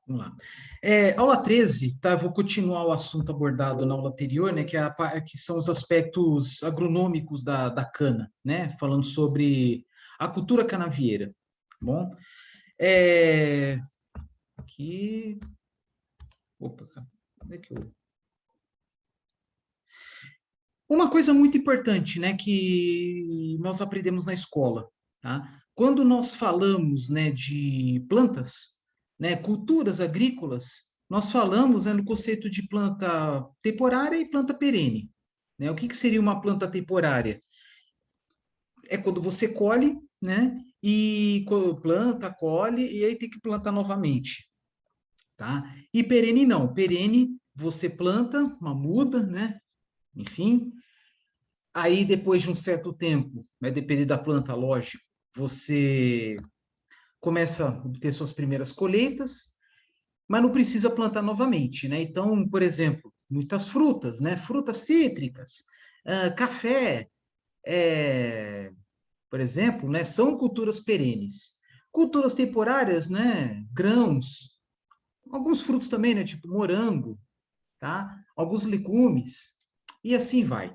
Vamos lá. Aula 13, tá? Eu vou continuar o assunto abordado na aula anterior, né? Que são os aspectos agronômicos da cana, né? Falando sobre a cultura canavieira, tá bom? É, aqui... Opa, cadê que eu... Uma coisa muito importante, né? Que nós aprendemos na escola, tá? Quando nós falamos, né, de plantas, né, culturas agrícolas, nós falamos, né, no conceito de planta temporária e planta perene, né? O que que seria uma planta temporária? É quando você colhe, né? E planta, colhe, e aí tem que plantar novamente, tá? E perene não. Perene, você planta uma muda, né? Enfim, aí depois de um certo tempo, vai depender da planta, lógico, você começa a obter suas primeiras colheitas, mas não precisa plantar novamente, né? Então, por exemplo, muitas frutas, né? Frutas cítricas, café, por exemplo, né? São culturas perenes. Culturas temporárias, né? Grãos, alguns frutos também, né? Tipo morango, tá? Alguns legumes, e assim vai.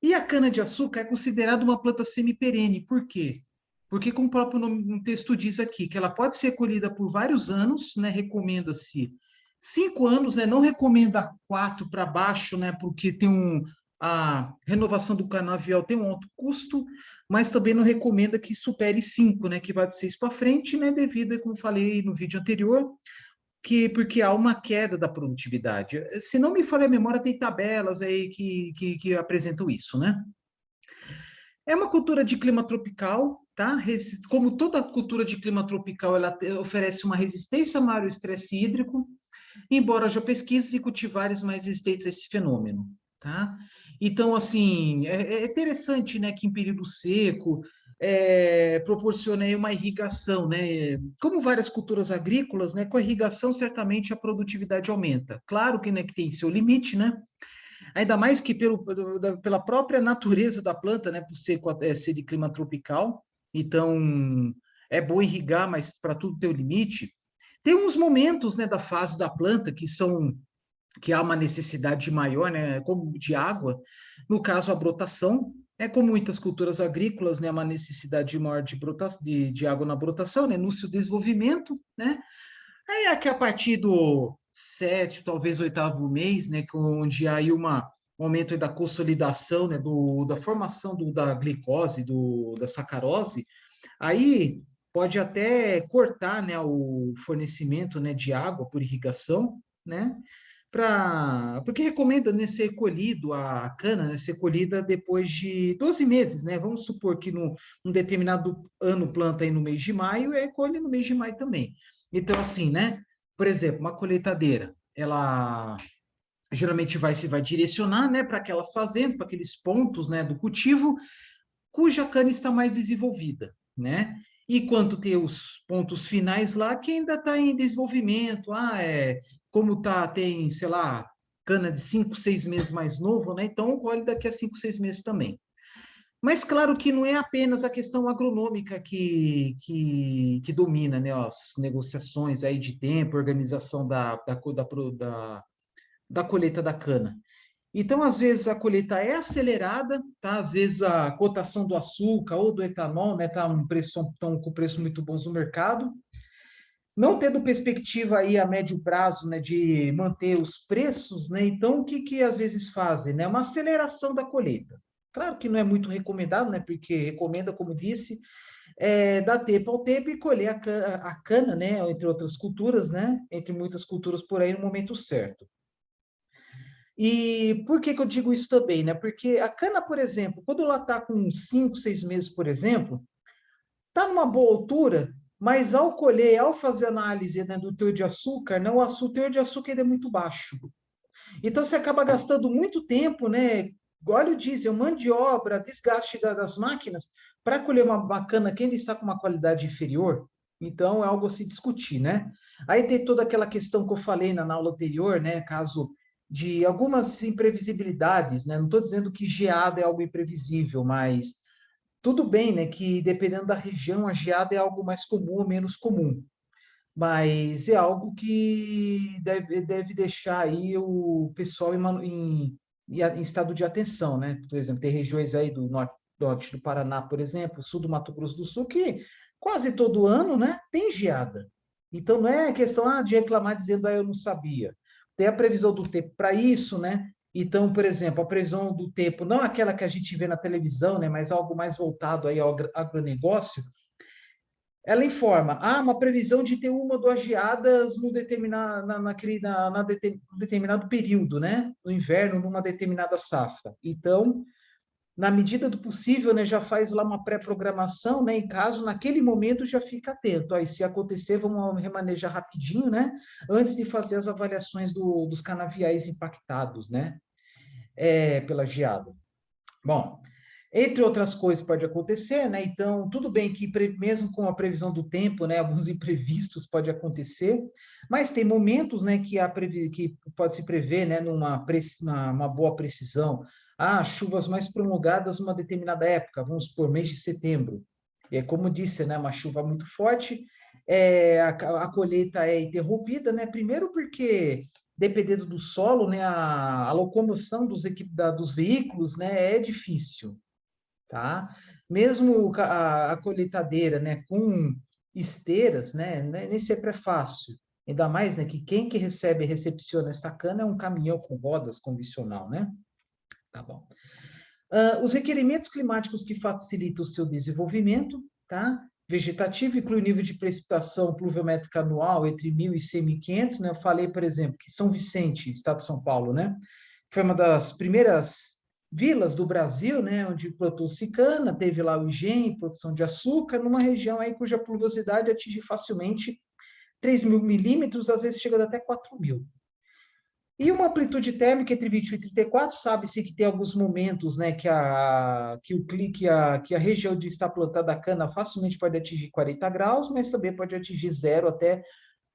E a cana-de-açúcar é considerada uma planta semiperene. Por quê? Porque, como o próprio nome, no texto diz aqui, que ela pode ser colhida por vários anos, né? Recomenda-se 5 anos, né? Não recomenda 4 para baixo, né? Porque a renovação do canavial tem um alto custo, mas também não recomenda que supere 5, né? Que vá de 6 para frente, né? Devido, como falei no vídeo anterior, porque há uma queda da produtividade. Se não me falha a memória, tem tabelas aí que apresentam isso, né? É uma cultura de clima tropical, tá? Como toda cultura de clima tropical, ela oferece uma resistência maior ao estresse hídrico, embora haja pesquisas e cultivares mais resistentes a esse fenômeno, tá? Então, assim, é interessante, né, que em período seco proporciona aí uma irrigação, né? Como várias culturas agrícolas, né, com a irrigação certamente a produtividade aumenta. Claro que, né, que tem seu limite, né? Ainda mais que pela própria natureza da planta, né, por ser de clima tropical, então é bom irrigar, mas para tudo tem o limite. Tem uns momentos, né, da fase da planta que há uma necessidade maior, né, como de água. No caso, a brotação, como muitas culturas agrícolas, né, uma necessidade maior de água na brotação, né, no seu desenvolvimento, né. Aí é que a partir do 7, talvez 8º mês, né, onde há aí um aumento aí da consolidação, né, da formação da glicose, da sacarose, aí pode até cortar, né, o fornecimento, né, de água por irrigação, né, porque recomenda, né, ser colhido a cana, né, ser colhida depois de 12 meses, né? Vamos supor que num determinado ano planta aí no mês de maio, colhe no mês de maio também. Então, assim, né? Por exemplo, uma colheitadeira, ela geralmente vai direcionar, né, para aquelas fazendas, para aqueles pontos, né, do cultivo, cuja cana está mais desenvolvida, né? E quanto tem os pontos finais lá que ainda está em desenvolvimento, como tem, sei lá, cana de 5, 6 meses mais novo, né? Então colhe daqui a 5, 6 meses também. Mas claro que não é apenas a questão agronômica que domina, né, as negociações aí de tempo, organização da colheita da cana. Então, às vezes, a colheita é acelerada, tá? Às vezes a cotação do açúcar ou do etanol, né, tá tão com preço muito bons no mercado. Não tendo perspectiva aí a médio prazo, né, de manter os preços, né? Então, o que às vezes fazem, né? Uma aceleração da colheita. Claro que não é muito recomendado, né? Porque recomenda, como disse, dar tempo ao tempo e colher a cana, né? Entre outras culturas, né? Entre muitas culturas por aí no momento certo. E por que eu digo isso também, né? Porque a cana, por exemplo, quando ela está com 5, 6 meses, por exemplo, está numa boa altura, mas ao colher, ao fazer análise, né, do teor de açúcar, né, o teor de açúcar ainda é muito baixo. Então você acaba gastando muito tempo, né? Óleo diesel, mão de obra, desgaste das máquinas para colher uma cana que ainda está com uma qualidade inferior. Então é algo a se discutir, né? Aí tem toda aquela questão que eu falei na aula anterior, né? Caso de algumas imprevisibilidades, né? Não estou dizendo que geada é algo imprevisível, mas tudo bem, né? Que dependendo da região, a geada é algo mais comum ou menos comum. mas é algo que deve deixar aí o pessoal em estado de atenção, né? Por exemplo, tem regiões aí do norte do Paraná, por exemplo, sul do Mato Grosso do Sul, que quase todo ano, né, tem geada. Então, não é questão de reclamar dizendo, eu não sabia. Tem a previsão do tempo para isso, né? Então, por exemplo, a previsão do tempo, não aquela que a gente vê na televisão, né, mas algo mais voltado aí ao agronegócio, ela informa, uma previsão de ter uma ou duas geadas no determinado período, né? No inverno, numa determinada safra. Então, na medida do possível, né, já faz lá uma pré-programação, né? Em caso, naquele momento, já fica atento. Aí, se acontecer, vamos remanejar rapidinho, né? Antes de fazer as avaliações dos canaviais impactados, né? Pela geada. Bom, entre outras coisas pode acontecer, né? Então, tudo bem que mesmo com a previsão do tempo, né, alguns imprevistos pode acontecer, mas tem momentos, né, que pode se prever, né, uma boa precisão. Chuvas mais prolongadas numa determinada época, vamos por mês de setembro. E como disse, né, uma chuva muito forte, a colheita é interrompida, né? Primeiro porque dependendo do solo, né, a locomoção dos veículos, né, é difícil, tá? Mesmo a colheitadeira, né, com esteiras, né, nem sempre é fácil. Ainda mais, né, que quem que recebe e recepciona essa cana é um caminhão com rodas convencional, né? Tá bom. Os requerimentos climáticos que facilitam o seu desenvolvimento, tá? Vegetativo inclui o nível de precipitação pluviométrica anual entre 1.000 e 1.500, né? Eu falei, por exemplo, que São Vicente, estado de São Paulo, né? Foi uma das primeiras vilas do Brasil, né? Onde plantou-se cana, teve lá o engenho, produção de açúcar, numa região aí cuja pluviosidade atinge facilmente 3.000 milímetros, às vezes chegando até 4.000. E uma amplitude térmica entre 21 e 34, sabe-se que tem alguns momentos, né, que a região onde está plantada a cana facilmente pode atingir 40 graus, mas também pode atingir zero até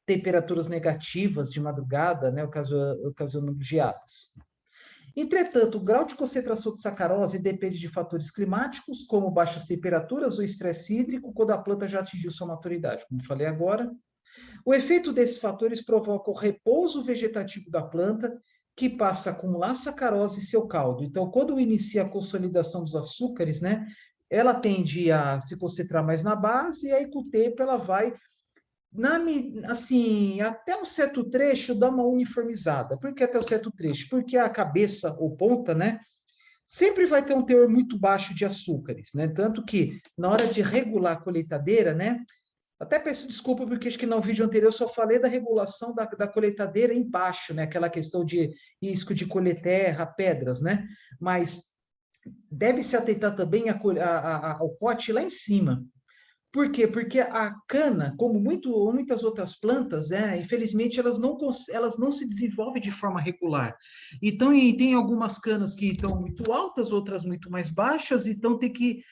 temperaturas negativas de madrugada, né, ocasionando geadas. Entretanto, o grau de concentração de sacarose depende de fatores climáticos, como baixas temperaturas ou estresse hídrico, quando a planta já atingiu sua maturidade, como falei agora. O efeito desses fatores provoca o repouso vegetativo da planta, que passa a acumular sacarose em seu caldo. Então, quando inicia a consolidação dos açúcares, né, ela tende a se concentrar mais na base, e aí com o tempo ela vai, assim, até um certo trecho, dar uma uniformizada. Por que até um certo trecho? Porque a cabeça ou ponta, né, sempre vai ter um teor muito baixo de açúcares, né? Tanto que, na hora de regular a colheitadeira, né, até peço desculpa, porque acho que no vídeo anterior eu só falei da regulação da colheitadeira embaixo, né? Aquela questão de risco de colher terra, pedras, né? Mas deve se atentar também ao pote lá em cima. Por quê? Porque a cana, como muitas outras plantas, infelizmente elas não se desenvolvem de forma regular. Então, tem algumas canas que estão muito altas, outras muito mais baixas, então tem que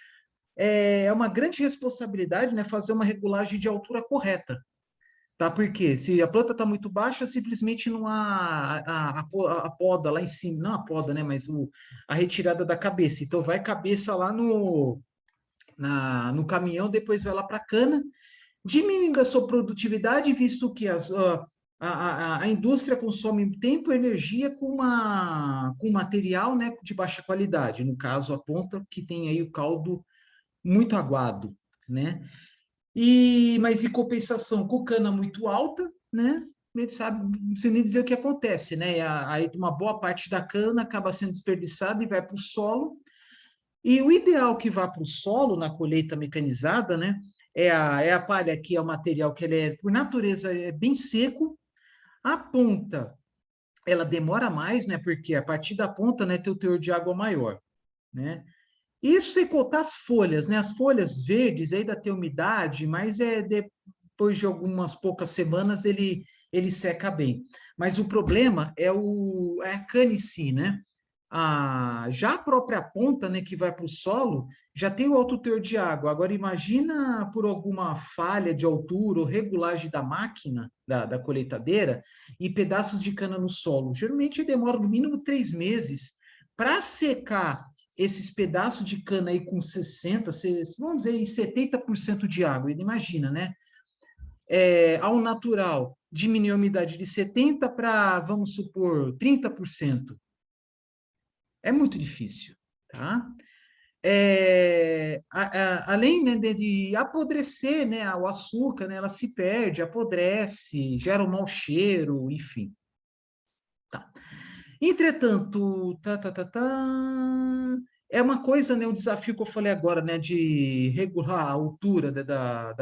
uma grande responsabilidade, né, fazer uma regulagem de altura correta, tá? Porque se a planta está muito baixa, simplesmente não há a poda lá em cima, não a poda, né, mas a retirada da cabeça. Então vai cabeça lá no caminhão, depois vai lá para a cana, diminuindo a sua produtividade, visto que a indústria consome tempo e energia com material, né, de baixa qualidade. No caso, a ponta que tem aí o caldo muito aguado, né? Mas em compensação, com cana muito alta, né? A gente sabe, não sei nem dizer o que acontece, né? Aí uma boa parte da cana acaba sendo desperdiçada e vai para o solo. E o ideal que vá para o solo na colheita mecanizada, né? É a palha, que é o material que ele por natureza, é bem seco. A ponta, ela demora mais, né? Porque a partir da ponta, né, tem o teor de água maior, né? Isso sem contar as folhas, né? As folhas verdes ainda tem umidade, mas depois de algumas poucas semanas ele seca bem. Mas o problema é a cana em si, né? Já a própria ponta, né, que vai para o solo, já tem o alto teor de água. Agora, imagina por alguma falha de altura ou regulagem da máquina, da colheitadeira, e pedaços de cana no solo. Geralmente demora no mínimo 3 meses para secar esses pedaços de cana aí com 60, vamos dizer, 70% de água. Ele imagina, né? ao natural, diminuir a umidade de 70% para, vamos supor, 30%. É muito difícil, tá? Além, né, de apodrecer, né, o açúcar, né, ela se perde, apodrece, gera um mau cheiro, enfim. Tá. Entretanto, é uma coisa, né, o desafio que eu falei agora, né, de regular a altura da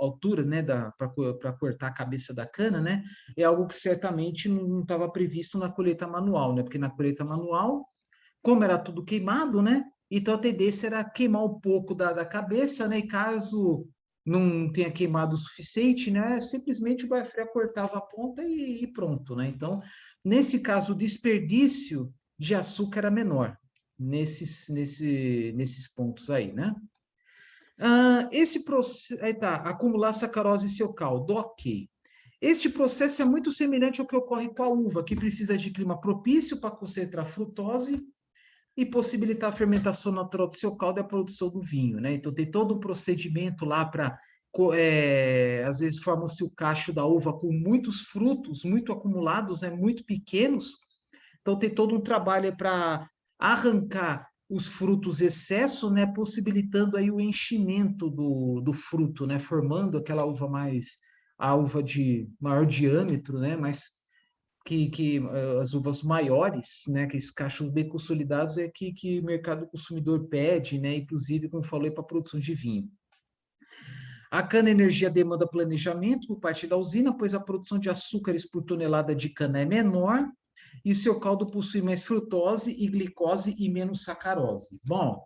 altura, né, para cortar a cabeça da cana, né, é algo que certamente não estava previsto na colheita manual, né, porque na colheita manual, como era tudo queimado, né, então a tendência era queimar um pouco da cabeça, né, e caso não tenha queimado o suficiente, né, simplesmente o Baifré cortava a ponta e pronto, né, então nesse caso, o desperdício de açúcar era menor, nesses pontos aí, né? Esse processo, aí tá, acumular sacarose em seu caldo, ok. Este processo é muito semelhante ao que ocorre com a uva, que precisa de clima propício para concentrar frutose e possibilitar a fermentação natural do seu caldo e a produção do vinho, né? Então tem todo um procedimento lá para, às vezes forma-se o cacho da uva com muitos frutos, muito acumulados, né? Muito pequenos. Então tem todo um trabalho para arrancar os frutos excesso, né? Possibilitando aí o enchimento do fruto, né? Formando aquela uva a uva de maior diâmetro, né? Mais as uvas maiores, né, aqueles cachos bem consolidados, é que o mercado consumidor pede, né, inclusive, como falei, para a produção de vinho. A cana-energia demanda planejamento por parte da usina, pois a produção de açúcares por tonelada de cana é menor e seu caldo possui mais frutose e glicose e menos sacarose. Bom,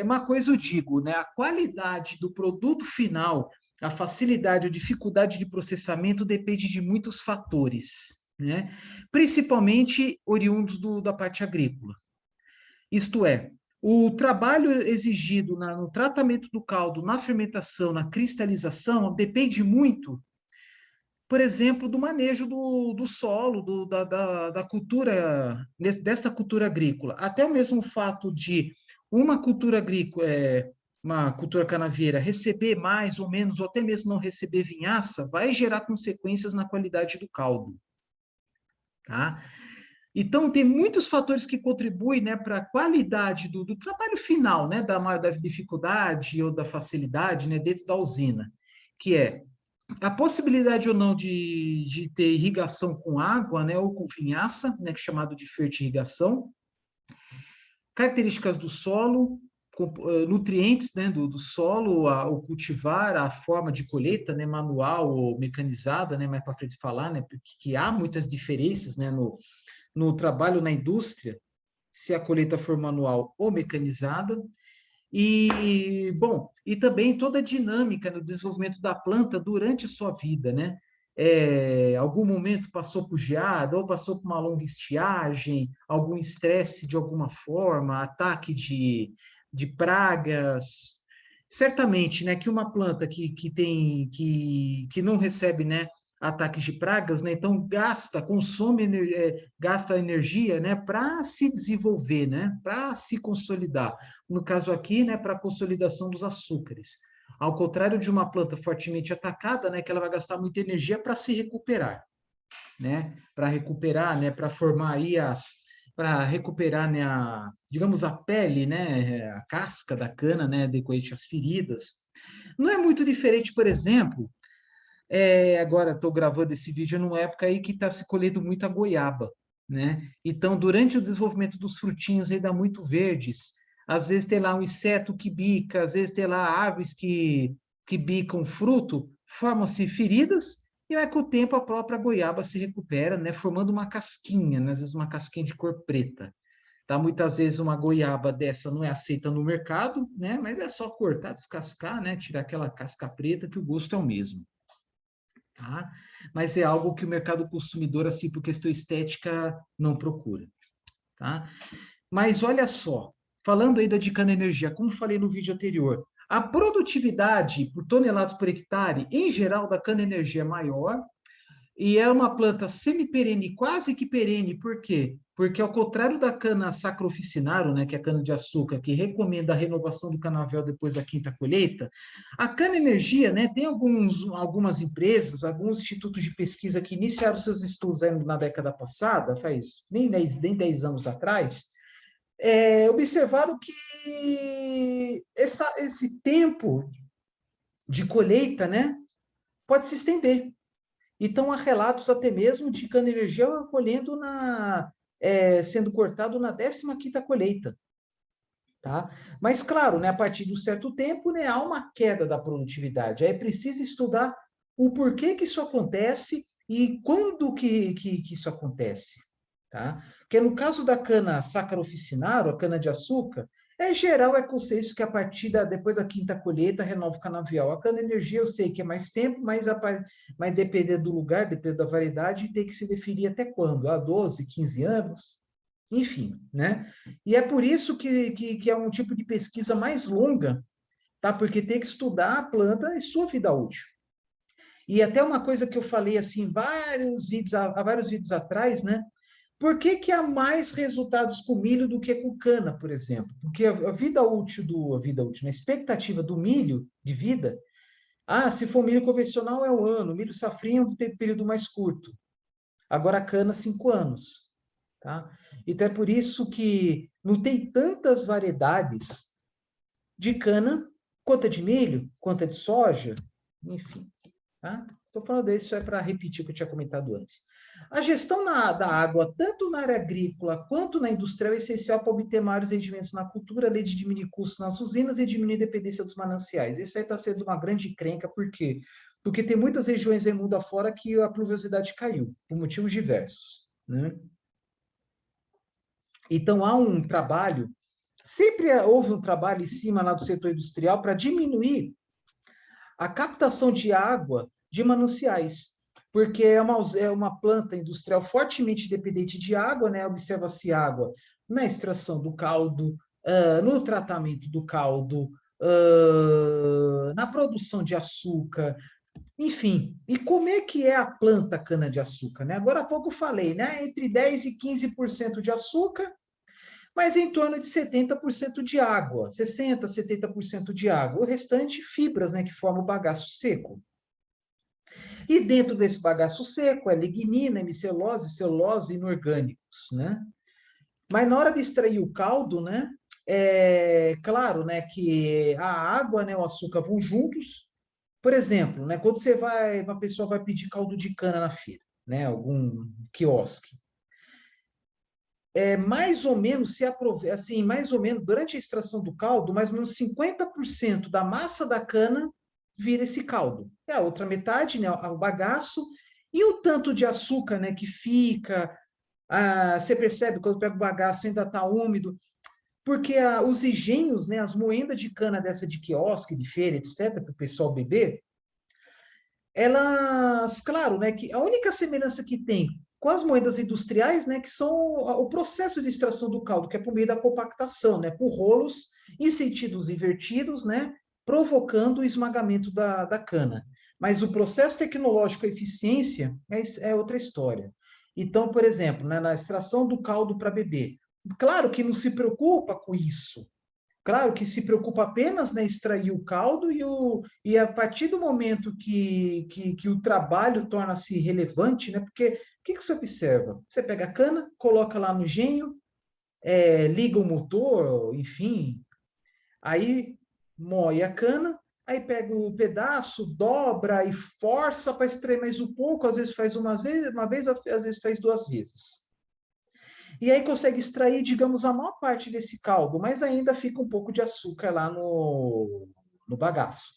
uma coisa eu digo, né? A qualidade do produto final, a facilidade ou dificuldade de processamento depende de muitos fatores, né? Principalmente oriundos da parte agrícola. Isto é, o trabalho exigido no tratamento do caldo, na fermentação, na cristalização, depende muito, por exemplo, do manejo do solo, da cultura, dessa cultura agrícola. Até o mesmo fato de uma cultura agrícola, uma cultura canavieira, receber mais ou menos, ou até mesmo não receber vinhaça, vai gerar consequências na qualidade do caldo. Tá? Então, tem muitos fatores que contribuem, né, para a qualidade do trabalho final, né, da dificuldade ou da facilidade, né, dentro da usina, que é a possibilidade ou não de ter irrigação com água, né, ou com vinhaça, né, que é chamado de fertirrigação, características do solo, nutrientes, né, do solo, o cultivar, a forma de colheita, né, manual ou mecanizada, né, mais para frente falar, né, porque que há muitas diferenças, né, no trabalho na indústria, se a colheita for manual ou mecanizada. E, bom, e também toda a dinâmica no desenvolvimento da planta durante a sua vida, né? Algum momento passou por geada, ou passou por uma longa estiagem, algum estresse de alguma forma, ataque de pragas. Certamente, né, que uma planta que não recebe, né, ataques de pragas, né, então gasta energia, né, para se desenvolver, né, para se consolidar. No caso aqui, né, para a consolidação dos açúcares. Ao contrário de uma planta fortemente atacada, né, que ela vai gastar muita energia para se recuperar, né, para recuperar, né, para formar aí para recuperar, né, digamos, a pele, né, a casca da cana, né, decorrente às feridas. Não é muito diferente, por exemplo, agora estou gravando esse vídeo numa época aí que está se colhendo muita goiaba, né? Então, durante o desenvolvimento dos frutinhos ainda muito verdes, às vezes tem lá um inseto que bica, às vezes tem lá árvores que bicam fruto, formam-se feridas, e aí, com o tempo a própria goiaba se recupera, né? Formando uma casquinha, né? Às vezes uma casquinha de cor preta. Tá? Muitas vezes uma goiaba dessa não é aceita no mercado, né? Mas é só cortar, descascar, né? Tirar aquela casca preta que o gosto é o mesmo. Tá? Mas é algo que o mercado consumidor, assim, por questão estética, não procura. Tá? Mas olha só, falando ainda de cana-energia, como falei no vídeo anterior, a produtividade por toneladas por hectare, em geral, da cana-energia é maior, E é uma planta semi-perene, quase que perene, por quê? Porque ao contrário da cana Sacro Officinaro, né, que é a cana-de-açúcar, que recomenda a renovação do canavial depois da quinta colheita, a cana-energia, né, tem algumas empresas, alguns institutos de pesquisa que iniciaram seus estudos aí na década passada, faz nem 10 anos atrás, observaram que esse tempo de colheita, né, pode se estender. Então, há relatos até mesmo de cana-energia sendo cortado na 15ª colheita. Tá? Mas, claro, né, a partir de um certo tempo, né, há uma queda da produtividade. Aí precisa estudar o porquê que isso acontece e quando que isso acontece. Tá? Porque no caso da cana Saccharum officinaro, a cana-de-açúcar, é geral, é consenso que depois da quinta colheita renova o canavial. A cana-energia eu sei que é mais tempo, mas dependendo do lugar, dependendo da variedade, tem que se definir até quando? Há 12, 15 anos? Enfim, né? E é por isso que é um tipo de pesquisa mais longa, tá? Porque tem que estudar a planta e sua vida útil. E até uma coisa que eu falei assim, há vários vídeos atrás, né? Por que há mais resultados com milho do que com cana, por exemplo? Porque a vida útil a expectativa do milho de vida, se for milho convencional é 1 ano, milho safrinha tem período mais curto. Agora a cana, 5 anos. Tá? Então é por isso que não tem tantas variedades de cana, quanto de milho, quanto de soja, enfim. Tá? Estou falando isso para repetir o que eu tinha comentado antes. A gestão da água, tanto na área agrícola quanto na industrial, é essencial para obter maiores rendimentos na cultura, além de diminuir custos nas usinas e diminuir a dependência dos mananciais. Isso aí está sendo uma grande encrenca, por quê? Porque tem muitas regiões em mundo afora que a pluviosidade caiu, por motivos diversos. Né? Então, há um trabalho, sempre houve um trabalho em cima lá do setor industrial para diminuir a captação de água de mananciais, porque é uma planta industrial fortemente dependente de água, né? Observa-se água na extração do caldo, no tratamento do caldo, na produção de açúcar, enfim. E como é que é a planta cana-de-açúcar, né? Agora há pouco eu falei, né? Entre 10% e 15% de açúcar, mas em torno de 70% de água, 60%, 70% de água. O restante, fibras, né, que formam o bagaço seco. E dentro desse bagaço seco é lignina, hemicelulose, celulose e inorgânicos, né? Mas na hora de extrair o caldo, né, é claro, né, que a água, né, o açúcar vão juntos. Por exemplo, né, quando uma pessoa vai pedir caldo de cana na feira, né, algum quiosque, mais ou menos assim, mais ou menos durante a extração do caldo, mais ou menos 50% da massa da cana vira esse caldo. E a outra metade, né, o bagaço e o tanto de açúcar, né, que fica. Você percebe quando pega o bagaço ainda está úmido, porque os engenhos, né, as moendas de cana dessa de quiosque, de feira, etc, para o pessoal beber, elas, claro, né, que a única semelhança que tem com as moedas industriais, né, que são o processo de extração do caldo, que é por meio da compactação, né, por rolos em sentidos invertidos, né, provocando o esmagamento da cana. Mas o processo tecnológico, a eficiência, é outra história. Então, por exemplo, né, na extração do caldo para beber, claro que não se preocupa com isso, claro que se preocupa apenas, né, extrair o caldo e a partir do momento que o trabalho torna-se relevante, né, porque o que você observa? Você pega a cana, coloca lá no engenho, liga o motor, enfim, aí moe a cana, aí pega o pedaço, dobra e força para extrair mais um pouco, às vezes faz uma vez, às vezes faz 2 vezes. E aí consegue extrair, digamos, a maior parte desse caldo, mas ainda fica um pouco de açúcar lá no bagaço.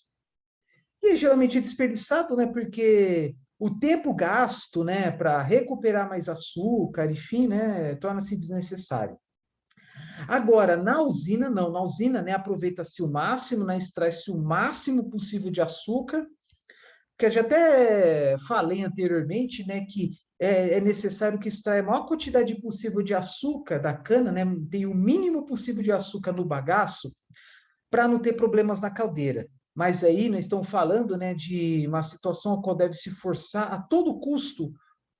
E geralmente é desperdiçado, né? Porque o tempo gasto, né, para recuperar mais açúcar, enfim, né, torna-se desnecessário. Agora, na usina, não. Na usina, né, aproveita-se o máximo, né, extrai-se o máximo possível de açúcar, que eu já até falei anteriormente, né, que é necessário que extraia a maior quantidade possível de açúcar da cana, né, tem o mínimo possível de açúcar no bagaço, para não ter problemas na caldeira. mas aí nós estamos falando, né, de uma situação a qual deve se forçar a todo custo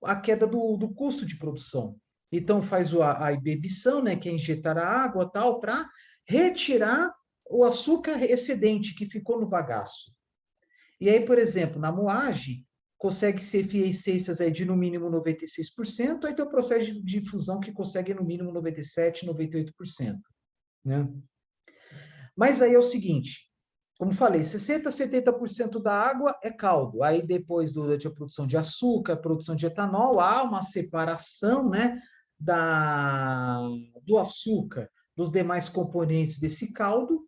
a queda do custo de produção. Então faz a bebição, né, que é injetar a água tal, para retirar o açúcar excedente que ficou no bagaço. E aí, por exemplo, na moagem, consegue-se eficiências aí de no mínimo 96%, aí tem o processo de fusão que consegue no mínimo 97%, 98%. Né? Mas aí é o seguinte, como falei, 60% a 70% da água é caldo. Aí depois durante a produção de açúcar, a produção de etanol, há uma separação, né, do açúcar dos demais componentes desse caldo.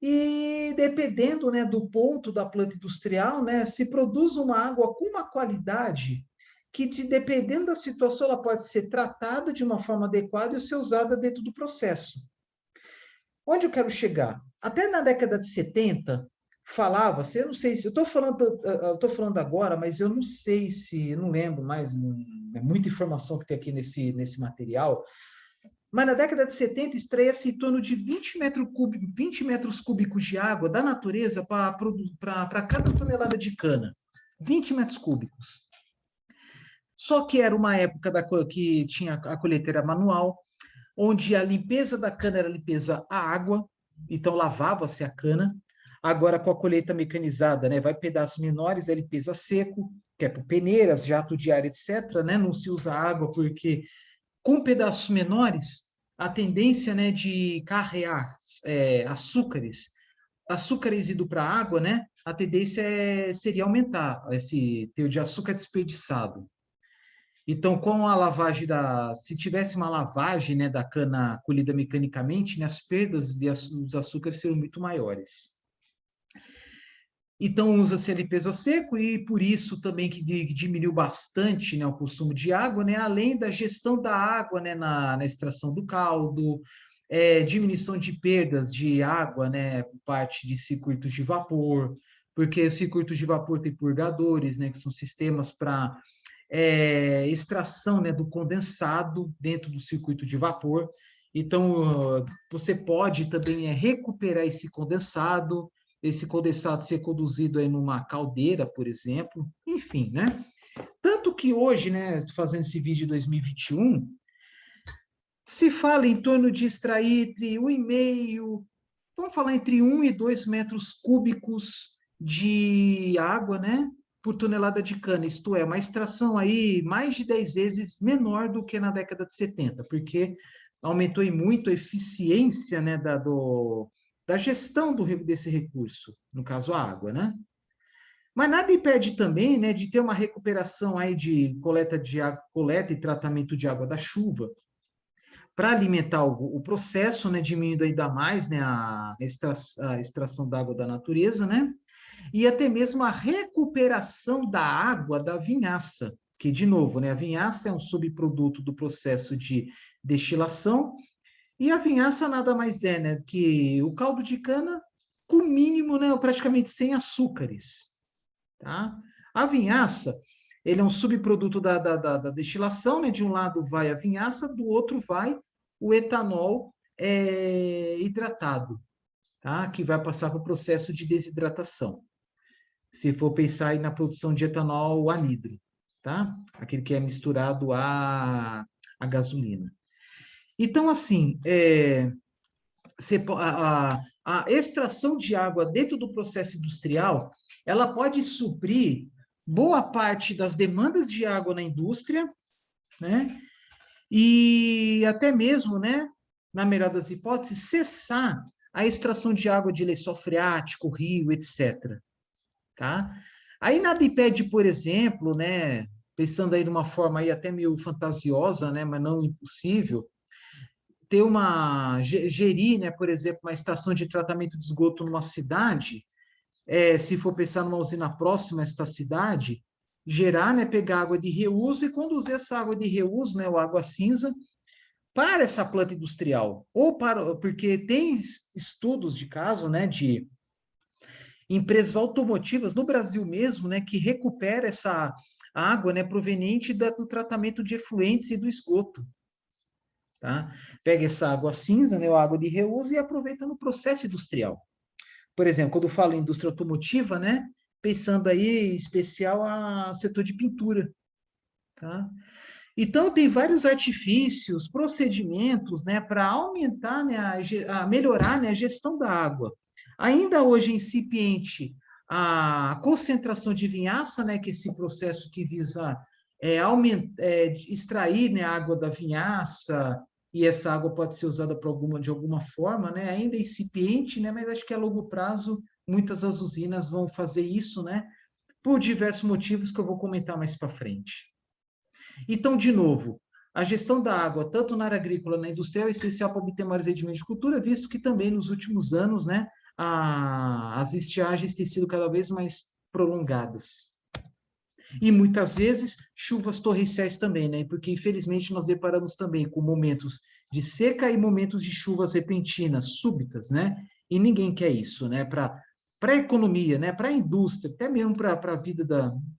E dependendo, né, do ponto da planta industrial, né, se produz uma água com uma qualidade que, dependendo da situação, ela pode ser tratada de uma forma adequada e ser usada dentro do processo. Onde eu quero chegar? Até na década de 70, falava-se, eu não sei se, eu tô falando agora, mas eu não sei se, eu não lembro mais, é muita informação que tem aqui nesse material, mas na década de 70 estreia-se em torno de 20 metros cúbicos de água da natureza para cada tonelada de cana. 20 metros cúbicos. Só que era uma época que tinha a colheitadeira manual, onde a limpeza da cana era limpeza à água, então lavava-se a cana. Agora, com a colheita mecanizada, né, vai pedaços menores, é limpeza seco, que é por peneiras, jato de ar, etc. Né, não se usa água, porque com pedaços menores, a tendência, né, de carrear açúcares indo para a água, né, a tendência seria aumentar esse teor de açúcar desperdiçado. Então, com a lavagem se tivesse uma lavagem, né, da cana colhida mecanicamente, né, as perdas dos açúcares seriam muito maiores. Então, usa-se a limpeza seco e por isso também que diminuiu bastante, né, o consumo de água, né, além da gestão da água, né, na extração do caldo, diminuição de perdas de água, né, por parte de circuitos de vapor, porque circuitos de vapor tem purgadores, né, que são sistemas para extração, né, do condensado dentro do circuito de vapor. Então, você pode também recuperar esse condensado ser conduzido aí numa caldeira, por exemplo, enfim, né? Tanto que hoje, né, fazendo esse vídeo em 2021, se fala em torno de extrair entre 1,5, vamos falar entre 1 e 2 metros cúbicos de água, né, por tonelada de cana, isto é, uma extração aí mais de 10 vezes menor do que na década de 70, porque aumentou em muito a eficiência, né, da gestão desse recurso, no caso a água, né? Mas nada impede também, né, de ter uma recuperação aí de coleta e tratamento de água da chuva para alimentar o processo, né, diminuindo ainda mais, né, a extração da água da natureza, né? E até mesmo a recuperação da água da vinhaça, que de novo, né, a vinhaça é um subproduto do processo de destilação. E a vinhaça nada mais é, né, que o caldo de cana com mínimo, né, praticamente sem açúcares, tá? A vinhaça, ele é um subproduto da destilação, né? De um lado vai a vinhaça, do outro vai o etanol hidratado, tá? Que vai passar para o processo de desidratação. Se for pensar aí na produção de etanol anidro, tá? Aquele que é misturado a gasolina. Então, assim, a extração de água dentro do processo industrial, ela pode suprir boa parte das demandas de água na indústria, né? E até mesmo, né, na melhor das hipóteses, cessar a extração de água de lençol freático, rio, etc. Tá? Aí nada impede, por exemplo, né, pensando aí de uma forma aí até meio fantasiosa, né, mas não impossível, gerir, né, por exemplo, uma estação de tratamento de esgoto numa cidade, se for pensar numa usina próxima a esta cidade, gerar, né, pegar água de reuso e conduzir essa água de reuso, né, ou água cinza, para essa planta industrial, porque tem estudos de caso, né, de empresas automotivas no Brasil mesmo, né, que recupera essa água, né, proveniente do tratamento de efluentes e do esgoto. Tá? Pega essa água cinza, né, a água de reuso, e aproveita no processo industrial. Por exemplo, quando eu falo em indústria automotiva, né? Pensando aí em especial a setor de pintura, tá? Então, tem vários artifícios, procedimentos, né, para aumentar, né, a melhorar, né, a gestão da água. Ainda hoje incipiente a concentração de vinhaça, né, que é esse processo que visa extrair, né, a água da vinhaça, e essa água pode ser usada de alguma forma, né, ainda é incipiente, né, mas acho que a longo prazo muitas das usinas vão fazer isso, né, por diversos motivos que eu vou comentar mais para frente. Então, de novo, a gestão da água, tanto na área agrícola, na industrial, é essencial para obter maiores rendimentos de cultura, visto que também nos últimos anos, né, as estiagens têm sido cada vez mais prolongadas. E muitas vezes chuvas torrenciais também, né? Porque infelizmente nós deparamos também com momentos de seca e momentos de chuvas repentinas, súbitas, né? E ninguém quer isso, né? Para a economia, né? Para a indústria, até mesmo para a vida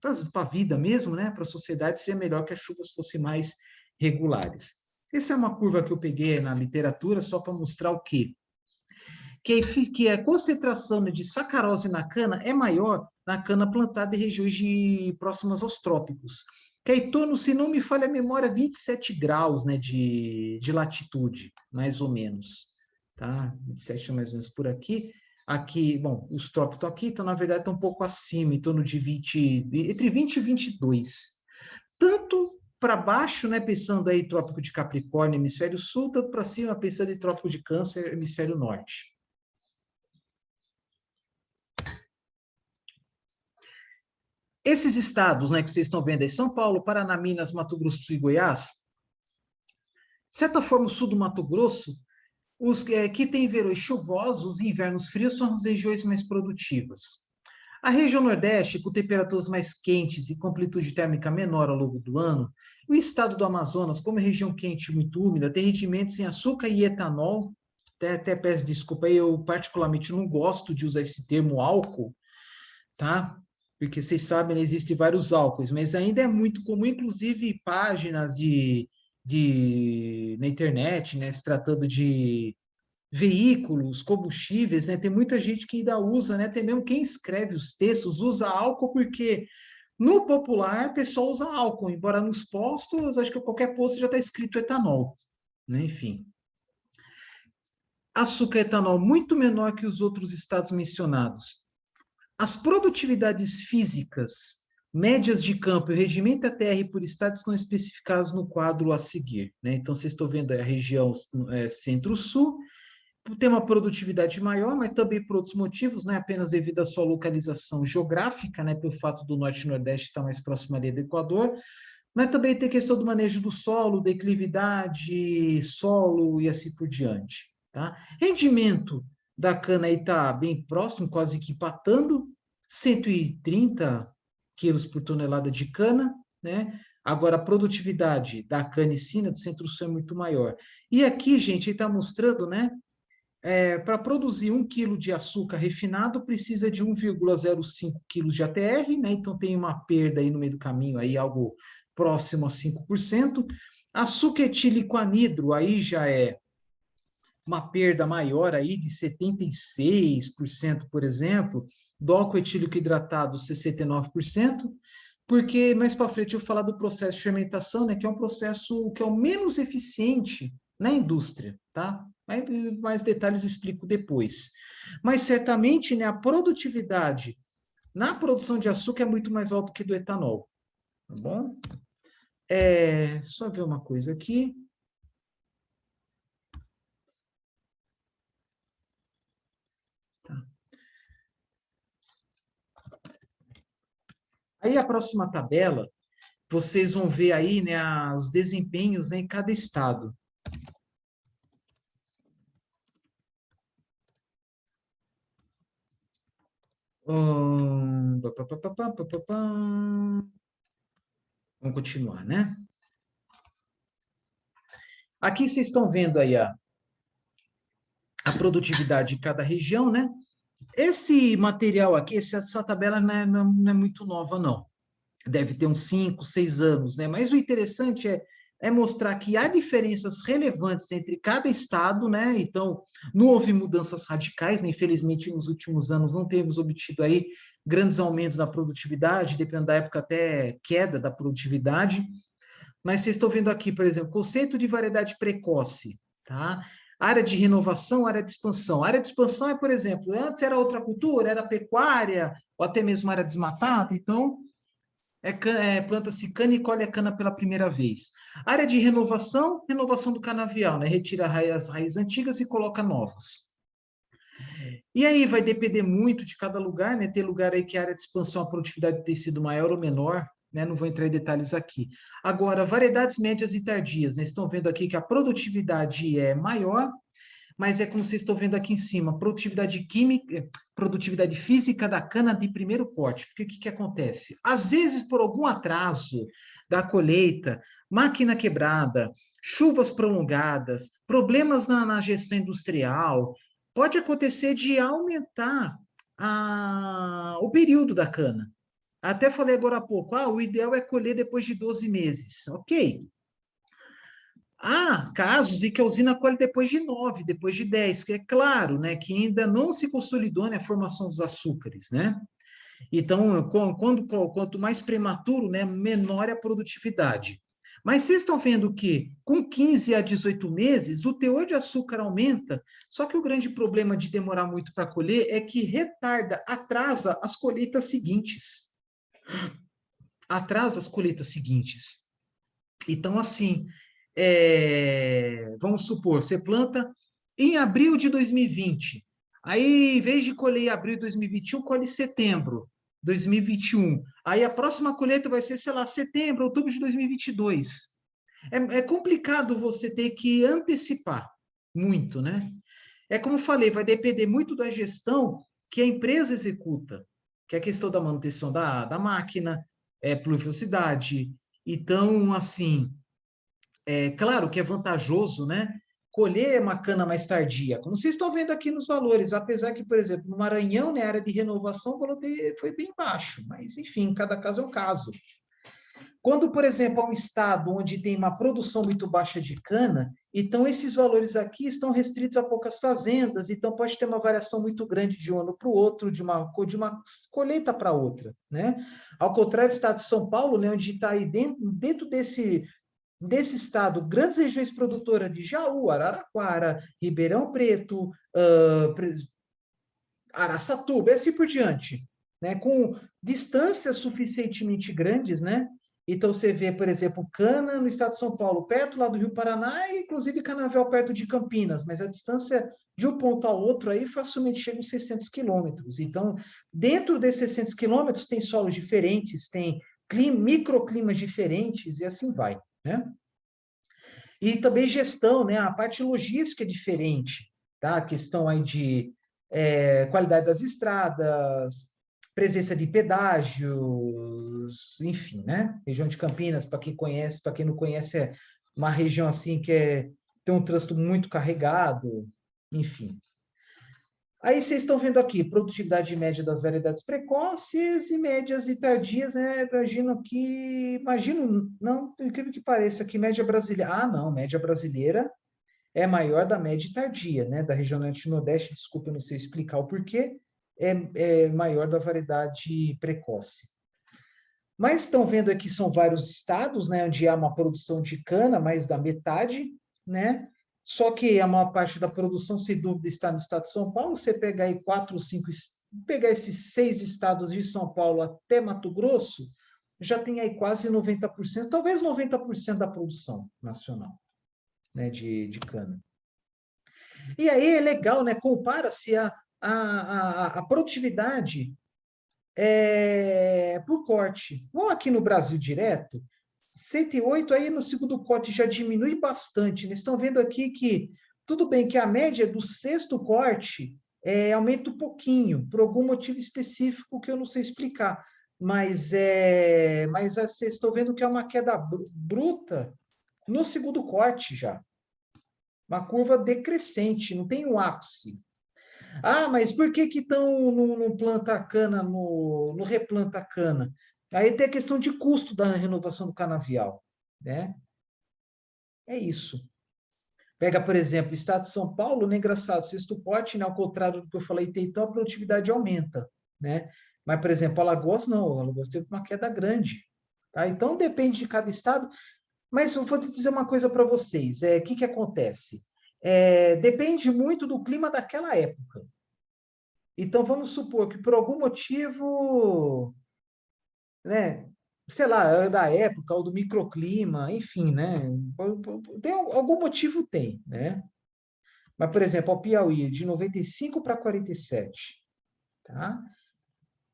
para a vida mesmo, né? Para a sociedade seria melhor que as chuvas fossem mais regulares. Essa é uma curva que eu peguei na literatura só para mostrar o quê? Que a concentração, né, de sacarose na cana é maior na cana plantada em regiões próximas aos trópicos, que é em torno, se não me falha a memória, 27 graus, né, de latitude, mais ou menos. Tá? 27 mais ou menos por aqui. Aqui, bom, os trópicos estão aqui, então, na verdade, estão um pouco acima, em torno de 20, entre 20 e 22. Tanto para baixo, né, pensando aí trópico de Capricórnio, hemisfério sul, tanto para cima, pensando em trópico de Câncer, hemisfério norte. Esses estados, né, que vocês estão vendo aí, São Paulo, Paraná, Minas, Mato Grosso e Goiás, de certa forma, o sul do Mato Grosso, os que têm verões chuvosos e invernos frios são as regiões mais produtivas. A região Nordeste, com temperaturas mais quentes e com amplitude térmica menor ao longo do ano, o estado do Amazonas, como é região quente e muito úmida, tem rendimentos em açúcar e etanol. Até peço desculpa, eu particularmente não gosto de usar esse termo álcool, tá? Porque vocês sabem, existem vários álcools, mas ainda é muito comum, inclusive páginas na internet, né, se tratando de veículos, combustíveis, né, tem muita gente que ainda usa, né, até mesmo quem escreve os textos usa álcool, porque no popular o pessoal usa álcool, embora nos postos, acho que qualquer posto já está escrito etanol, né, enfim. Açúcar e etanol muito menor que os outros estados mencionados. As produtividades físicas médias de campo e o rendimento ATR por estado estão especificados no quadro a seguir, né? Então, vocês estão vendo a região centro-sul, tem uma produtividade maior, mas também por outros motivos, não é apenas devido à sua localização geográfica, né, pelo fato do norte e nordeste estar mais próximo ali do Equador, mas também tem questão do manejo do solo, declividade, solo e assim por diante, tá? Rendimento da cana aí está bem próximo, quase que empatando, 130 quilos por tonelada de cana, né? Agora, a produtividade da canicina do Centro-Sul é muito maior. E aqui, gente, ele está mostrando, né? Para produzir 1 quilo de açúcar refinado, precisa de 1,05 quilos de ATR, né? Então, tem uma perda aí no meio do caminho, aí algo próximo a 5%. Açúcar etílico anidro, aí já é uma perda maior aí de 76%, por exemplo, do álcool etílico hidratado, 69%, porque mais para frente eu vou falar do processo de fermentação, né, que é um processo que é o menos eficiente na indústria, tá? Mais detalhes explico depois. Mas certamente, né, a produtividade na produção de açúcar é muito mais alta que do etanol, tá bom? Só ver uma coisa aqui. Aí a próxima tabela, vocês vão ver aí, né, os desempenhos, né, em cada estado. Pá, pá, pá, pá, pá, pá. Vamos continuar, né? Aqui vocês estão vendo aí a produtividade de cada região, né? Esse material aqui, essa tabela não é muito nova, não. Deve ter uns 5, 6 anos, né? Mas o interessante é mostrar que há diferenças relevantes entre cada estado, né? Então, não houve mudanças radicais, né? Infelizmente, nos últimos anos não temos obtido aí grandes aumentos da produtividade, dependendo da época até queda da produtividade. Mas vocês estão vendo aqui, por exemplo, conceito de variedade precoce, tá? Área de renovação, área de expansão. Área de expansão é, por exemplo, antes era outra cultura, era pecuária, ou até mesmo área desmatada, então planta-se cana e colhe a cana pela primeira vez. Área de renovação, renovação do canavial, né? Retira as raízes antigas e coloca novas. E aí vai depender muito de cada lugar, né? Tem lugar aí que a área de expansão, a produtividade tem sido maior ou menor, né? Não vou entrar em detalhes aqui. Agora, variedades médias e tardias, né? Estão vendo aqui que a produtividade é maior, mas é como vocês estão vendo aqui em cima, produtividade química, produtividade física da cana de primeiro corte. Porque o que acontece? Às vezes, por algum atraso da colheita, máquina quebrada, chuvas prolongadas, problemas na gestão industrial, pode acontecer de aumentar o período da cana. Até falei agora há pouco, o ideal é colher depois de 12 meses. Ok. Há casos em que a usina colhe depois de 9, depois de 10, que é claro, né, que ainda não se consolidou, né, a formação dos açúcares, né? Então, quanto mais prematuro, né, menor é a produtividade. Mas vocês estão vendo que com 15 a 18 meses, o teor de açúcar aumenta, só que o grande problema de demorar muito para colher é que retarda, atrasa as colheitas seguintes. Atrasa as colheitas seguintes. Então, assim, vamos supor, você planta em abril de 2020. Aí, em vez de colher em abril de 2021, colhe em setembro de 2021. Aí a próxima colheita vai ser, sei lá, setembro, outubro de 2022. É complicado você ter que antecipar muito, né? É como eu falei, vai depender muito da gestão que a empresa executa, que é a questão da manutenção da máquina, pluviosidade. Então, assim, é claro que é vantajoso, né? Colher uma cana mais tardia, como vocês estão vendo aqui nos valores, apesar que, por exemplo, no Maranhão, né, a área de renovação, o valor foi bem baixo, mas enfim, cada caso é um caso. Quando, por exemplo, há um estado onde tem uma produção muito baixa de cana, então esses valores aqui estão restritos a poucas fazendas, então pode ter uma variação muito grande de um ano para o outro, de uma colheita para outra, né? Ao contrário do estado de São Paulo, né, onde está aí dentro desse estado, grandes regiões produtoras de Jaú, Araraquara, Ribeirão Preto, Araçatuba, e assim por diante, né? Com distâncias suficientemente grandes, né? Então você vê, por exemplo, cana no estado de São Paulo, perto lá do Rio Paraná, e inclusive canavial perto de Campinas, mas a distância de um ponto ao outro aí facilmente chega aos 600 quilômetros. Então, dentro desses 600 quilômetros tem solos diferentes, tem microclimas diferentes e assim vai, né? E também gestão, né? A parte logística é diferente, tá? A questão aí de qualidade das estradas, presença de pedágios, enfim, né? Região de Campinas, para quem conhece, para quem não conhece, é uma região assim que tem um trânsito muito carregado, enfim. Aí vocês estão vendo aqui, produtividade média das variedades precoces e médias e tardias, né? Imagino, não, por incrível que pareça, que média brasileira. Ah, não, média brasileira é maior da média tardia, né? Da região norte-nordeste, desculpa, eu não sei explicar o porquê, é maior da variedade precoce. Mas estão vendo aqui, são vários estados, né? Onde há uma produção de cana, mais da metade, né? Só que a maior parte da produção, sem dúvida, está no estado de São Paulo. Você pega aí 4 ou 5, pegar esses 6 estados de São Paulo até Mato Grosso, já tem aí quase 90%, talvez 90% da produção nacional, né, de cana. E aí é legal, né? Compara-se a produtividade por corte. Vamos aqui no Brasil direto, 108 aí no segundo corte já diminui bastante. Eles estão vendo aqui que tudo bem que a média do sexto corte aumenta um pouquinho, por algum motivo específico que eu não sei explicar. Mas vocês estão vendo que é uma queda bruta no segundo corte já. Uma curva decrescente, não tem um ápice. Ah, mas por que estão no planta cana, no replanta cana? Aí tem a questão de custo da renovação do canavial, né? É isso. Pega, por exemplo, o estado de São Paulo, né, engraçado, sexto pote, né, ao contrário do que eu falei, então a produtividade aumenta, né? Mas, por exemplo, Alagoas não, Alagoas teve uma queda grande, tá? Então depende de cada estado, mas eu vou te dizer uma coisa para vocês, o que que acontece? Depende muito do clima daquela época. Então vamos supor que por algum motivo, né, sei lá, é da época ou do microclima, enfim, né? Tem algum motivo tem, né? Mas, por exemplo, o Piauí, de 95 para 47, tá?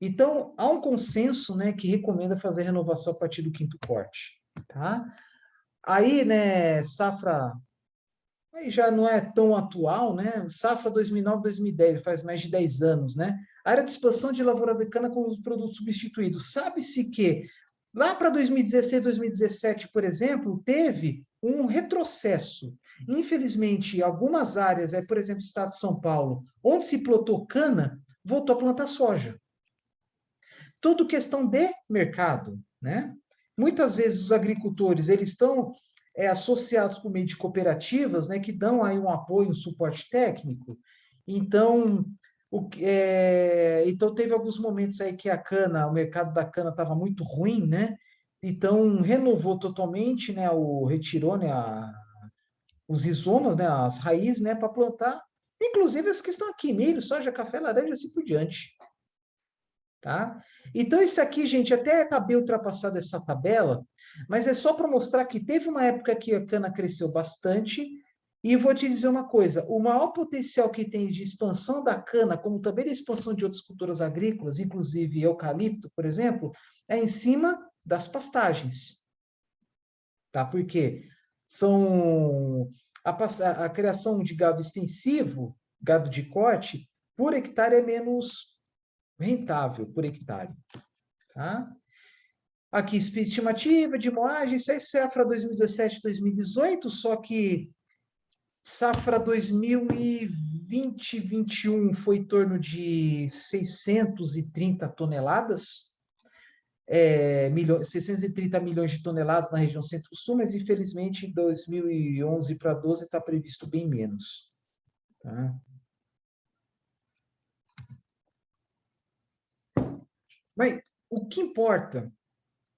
Então, há um consenso, né, que recomenda fazer renovação a partir do quinto corte, tá? Aí, né, safra, aí já não é tão atual, né? Safra 2009-2010, faz mais de 10 anos, né? Área de expansão de lavoura de cana com os produtos substituídos. Sabe-se que lá para 2016, 2017, por exemplo, teve um retrocesso. Infelizmente, algumas áreas, por exemplo, o estado de São Paulo, onde se plantou cana, voltou a plantar soja. Tudo questão de mercado, né? Muitas vezes os agricultores, eles estão associados por meio de cooperativas, né, que dão aí um apoio, um suporte técnico. Então, então teve alguns momentos aí que a cana, o mercado da cana estava muito ruim, né? Então renovou totalmente, né? Retirou, né? Os rizomas, né? As raízes, né? Para plantar, inclusive as que estão aqui, milho, soja, café, laranja, assim por diante. Tá? Então, isso aqui, gente, até acabei ultrapassado essa tabela, mas é só para mostrar que teve uma época que a cana cresceu bastante, e vou te dizer uma coisa: o maior potencial que tem de expansão da cana, como também de expansão de outras culturas agrícolas, inclusive eucalipto, por exemplo, é em cima das pastagens. Tá? Porque são a criação de gado extensivo, gado de corte, por hectare é menos rentável por hectare. Tá? Aqui, estimativa de moagem, isso é safra 2017-2018, só que safra 2020-21 foi em torno de 630 toneladas, 630 milhões de toneladas na região centro-sul, mas infelizmente em 2011 para 12 está previsto bem menos. Tá? Mas o que importa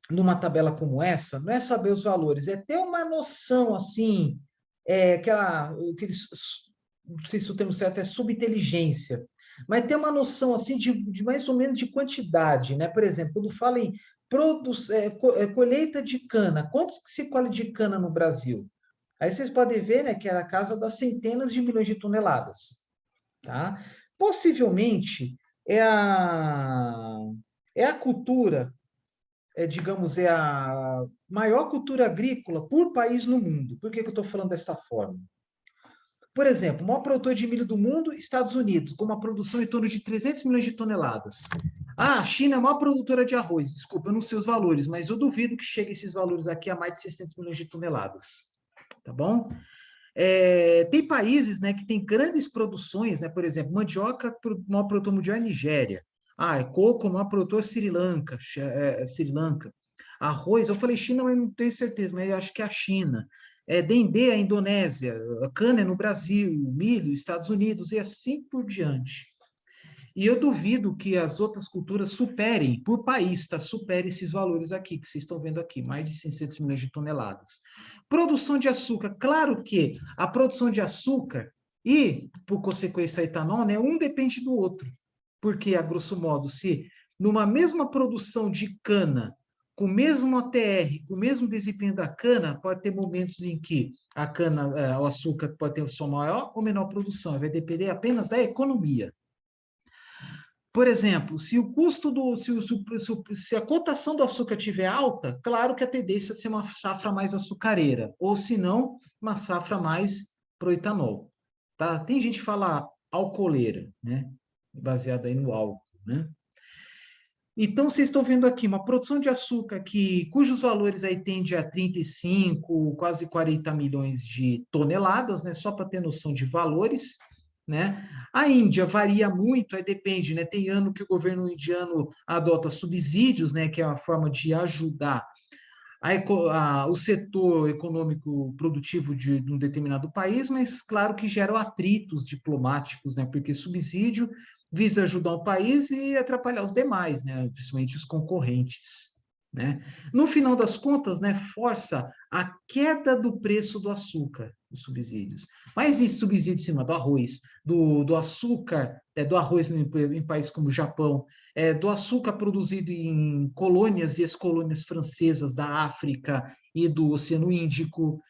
numa tabela como essa, não é saber os valores, é ter uma noção, assim, não sei se o termo certo é subinteligência, mas ter uma noção, assim, de mais ou menos de quantidade, né? Por exemplo, quando fala em colheita de cana, quantos que se colhe de cana no Brasil? Aí vocês podem ver, né, que é a casa das centenas de milhões de toneladas, tá? Possivelmente, é a cultura digamos, é a maior cultura agrícola por país no mundo. Por que que eu estou falando desta forma? Por exemplo, o maior produtor de milho do mundo, Estados Unidos, com uma produção em torno de 300 milhões de toneladas. Ah, a China é a maior produtora de arroz. Desculpa, eu não sei os valores, mas eu duvido que chegue esses valores aqui a mais de 600 milhões de toneladas. Tá bom? Tem países, né, que têm grandes produções, né? Por exemplo, mandioca, o maior produtor mundial é a Nigéria. Coco, o maior produtor Sri Lanka, Sri Lanka. Arroz, eu falei China, mas não tenho certeza, mas eu acho que é a China. Dendê, a Indonésia. Cana é no Brasil, milho, Estados Unidos, e assim por diante. E eu duvido que as outras culturas superem, por país, tá? Superem esses valores aqui, que vocês estão vendo aqui, mais de 600 milhões de toneladas. Produção de açúcar, claro que a produção de açúcar e, por consequência, a etanol, né, um depende do outro. Porque, a grosso modo, se numa mesma produção de cana, com o mesmo ATR, com o mesmo desempenho da cana, pode ter momentos em que a cana, o açúcar pode ter sua maior ou menor produção, vai depender apenas da economia. Por exemplo, se o custo do. Se a cotação do açúcar estiver alta, claro que a tendência é ser uma safra mais açucareira, ou se não, uma safra mais pro etanol. Tá? Tem gente que fala alcooleira, né? Baseado aí no álcool, né? Então, vocês estão vendo aqui uma produção de açúcar cujos valores aí tende a 35, quase 40 milhões de toneladas, né? Só para ter noção de valores, né? A Índia varia muito, aí depende, né? Tem ano que o governo indiano adota subsídios, né? Que é uma forma de ajudar o setor econômico produtivo de um determinado país, mas claro que geram atritos diplomáticos, né? Porque subsídio visa ajudar o país e atrapalhar os demais, né? Principalmente os concorrentes, né? No final das contas, né, força a queda do preço do açúcar, os subsídios. Mas esse subsídio em cima do arroz, do açúcar, do arroz em países como o Japão, do açúcar produzido em colônias e ex-colônias francesas da África e do Oceano Índico,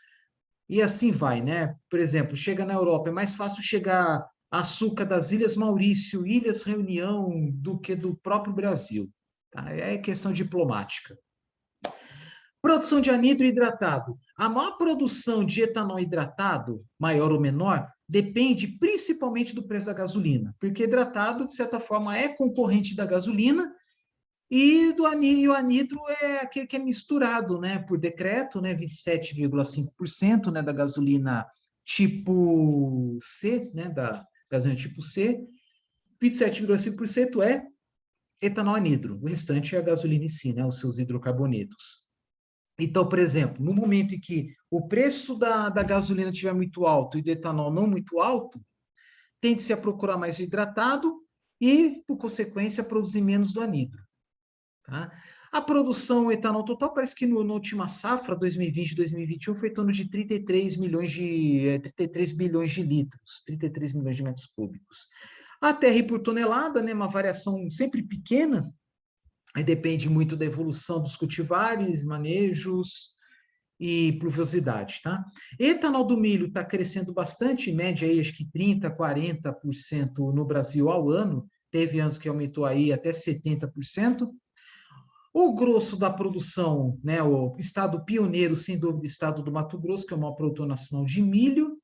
e assim vai, né? Por exemplo, chega na Europa, é mais fácil chegar açúcar das Ilhas Maurício, Ilhas Reunião, do que do próprio Brasil. Tá? É questão diplomática. Produção de anidro hidratado. A maior produção de etanol hidratado, maior ou menor, depende principalmente do preço da gasolina, porque hidratado, de certa forma, é concorrente da gasolina, e o anidro é aquele que é misturado, né, por decreto, né, 27,5%, né, da gasolina tipo C, né, da gasolina tipo C, 27,5% é etanol anidro, o restante é a gasolina em si, né, os seus hidrocarbonetos. Então, por exemplo, no momento em que o preço da gasolina estiver muito alto e do etanol não muito alto, tende-se a procurar mais hidratado e, por consequência, produzir menos do anidro. Tá? A produção etanol total parece que na última safra, 2020-2021, foi em torno de 33 bilhões de litros, 33 milhões de metros cúbicos. A TR por tonelada, né, uma variação sempre pequena, aí depende muito da evolução dos cultivares, manejos e pluviosidade, tá? Etanol do milho está crescendo bastante, em média aí, acho que 30, 40% no Brasil ao ano, teve anos que aumentou aí até 70%. O grosso da produção, né, o estado pioneiro, sem dúvida, o estado do Mato Grosso, que é o maior produtor nacional de milho,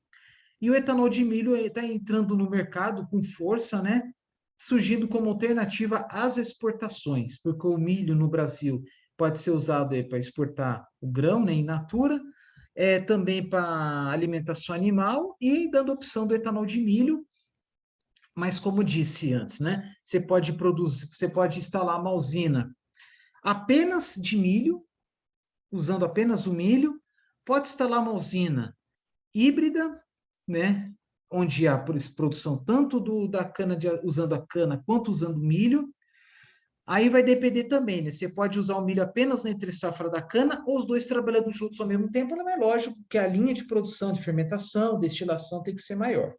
e o etanol de milho está entrando no mercado com força, né, surgindo como alternativa às exportações, porque o milho no Brasil pode ser usado para exportar o grão, né, in natura, também para alimentação animal e dando opção do etanol de milho. Mas como disse antes, né, você pode instalar uma usina apenas de milho, usando apenas o milho, pode instalar uma usina híbrida, né, onde há produção tanto da cana usando a cana quanto usando milho. Aí vai depender também, né? Você pode usar o milho apenas na entre safra da cana ou os dois trabalhando juntos ao mesmo tempo, não é lógico que a linha de produção de fermentação, destilação tem que ser maior,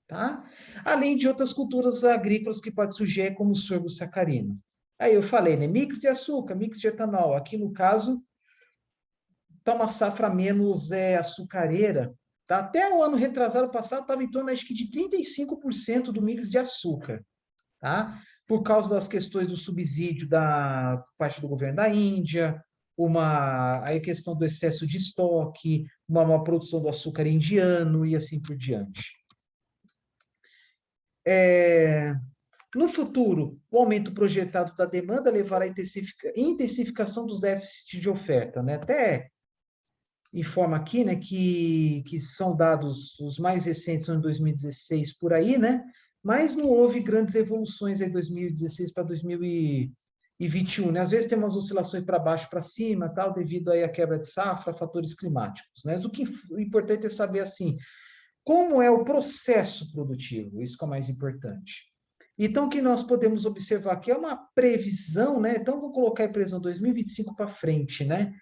tá? Além de outras culturas agrícolas que pode surgir, como o sorgo sacarino. Aí eu falei, né? Mix de açúcar, mix de etanol. Aqui no caso, está uma safra menos açucareira. Tá? Até o ano retrasado passado estava em torno, acho que, de 35% do mix de açúcar. Tá? Por causa das questões do subsídio da parte do governo da Índia, aí a questão do excesso de estoque, uma produção do açúcar indiano e assim por diante. No futuro, o aumento projetado da demanda levará à intensificação dos déficits de oferta. Né? Até informa aqui, né, que são dados, os mais recentes são em 2016 por aí, né, mas não houve grandes evoluções em 2016 para 2021, né, às vezes tem umas oscilações para baixo, para cima, tal, devido aí à quebra de safra, fatores climáticos, né, mas o importante é saber, assim, como é o processo produtivo, isso que é o mais importante. Então, o que nós podemos observar aqui é uma previsão, né, então vou colocar a previsão 2025 para frente, né,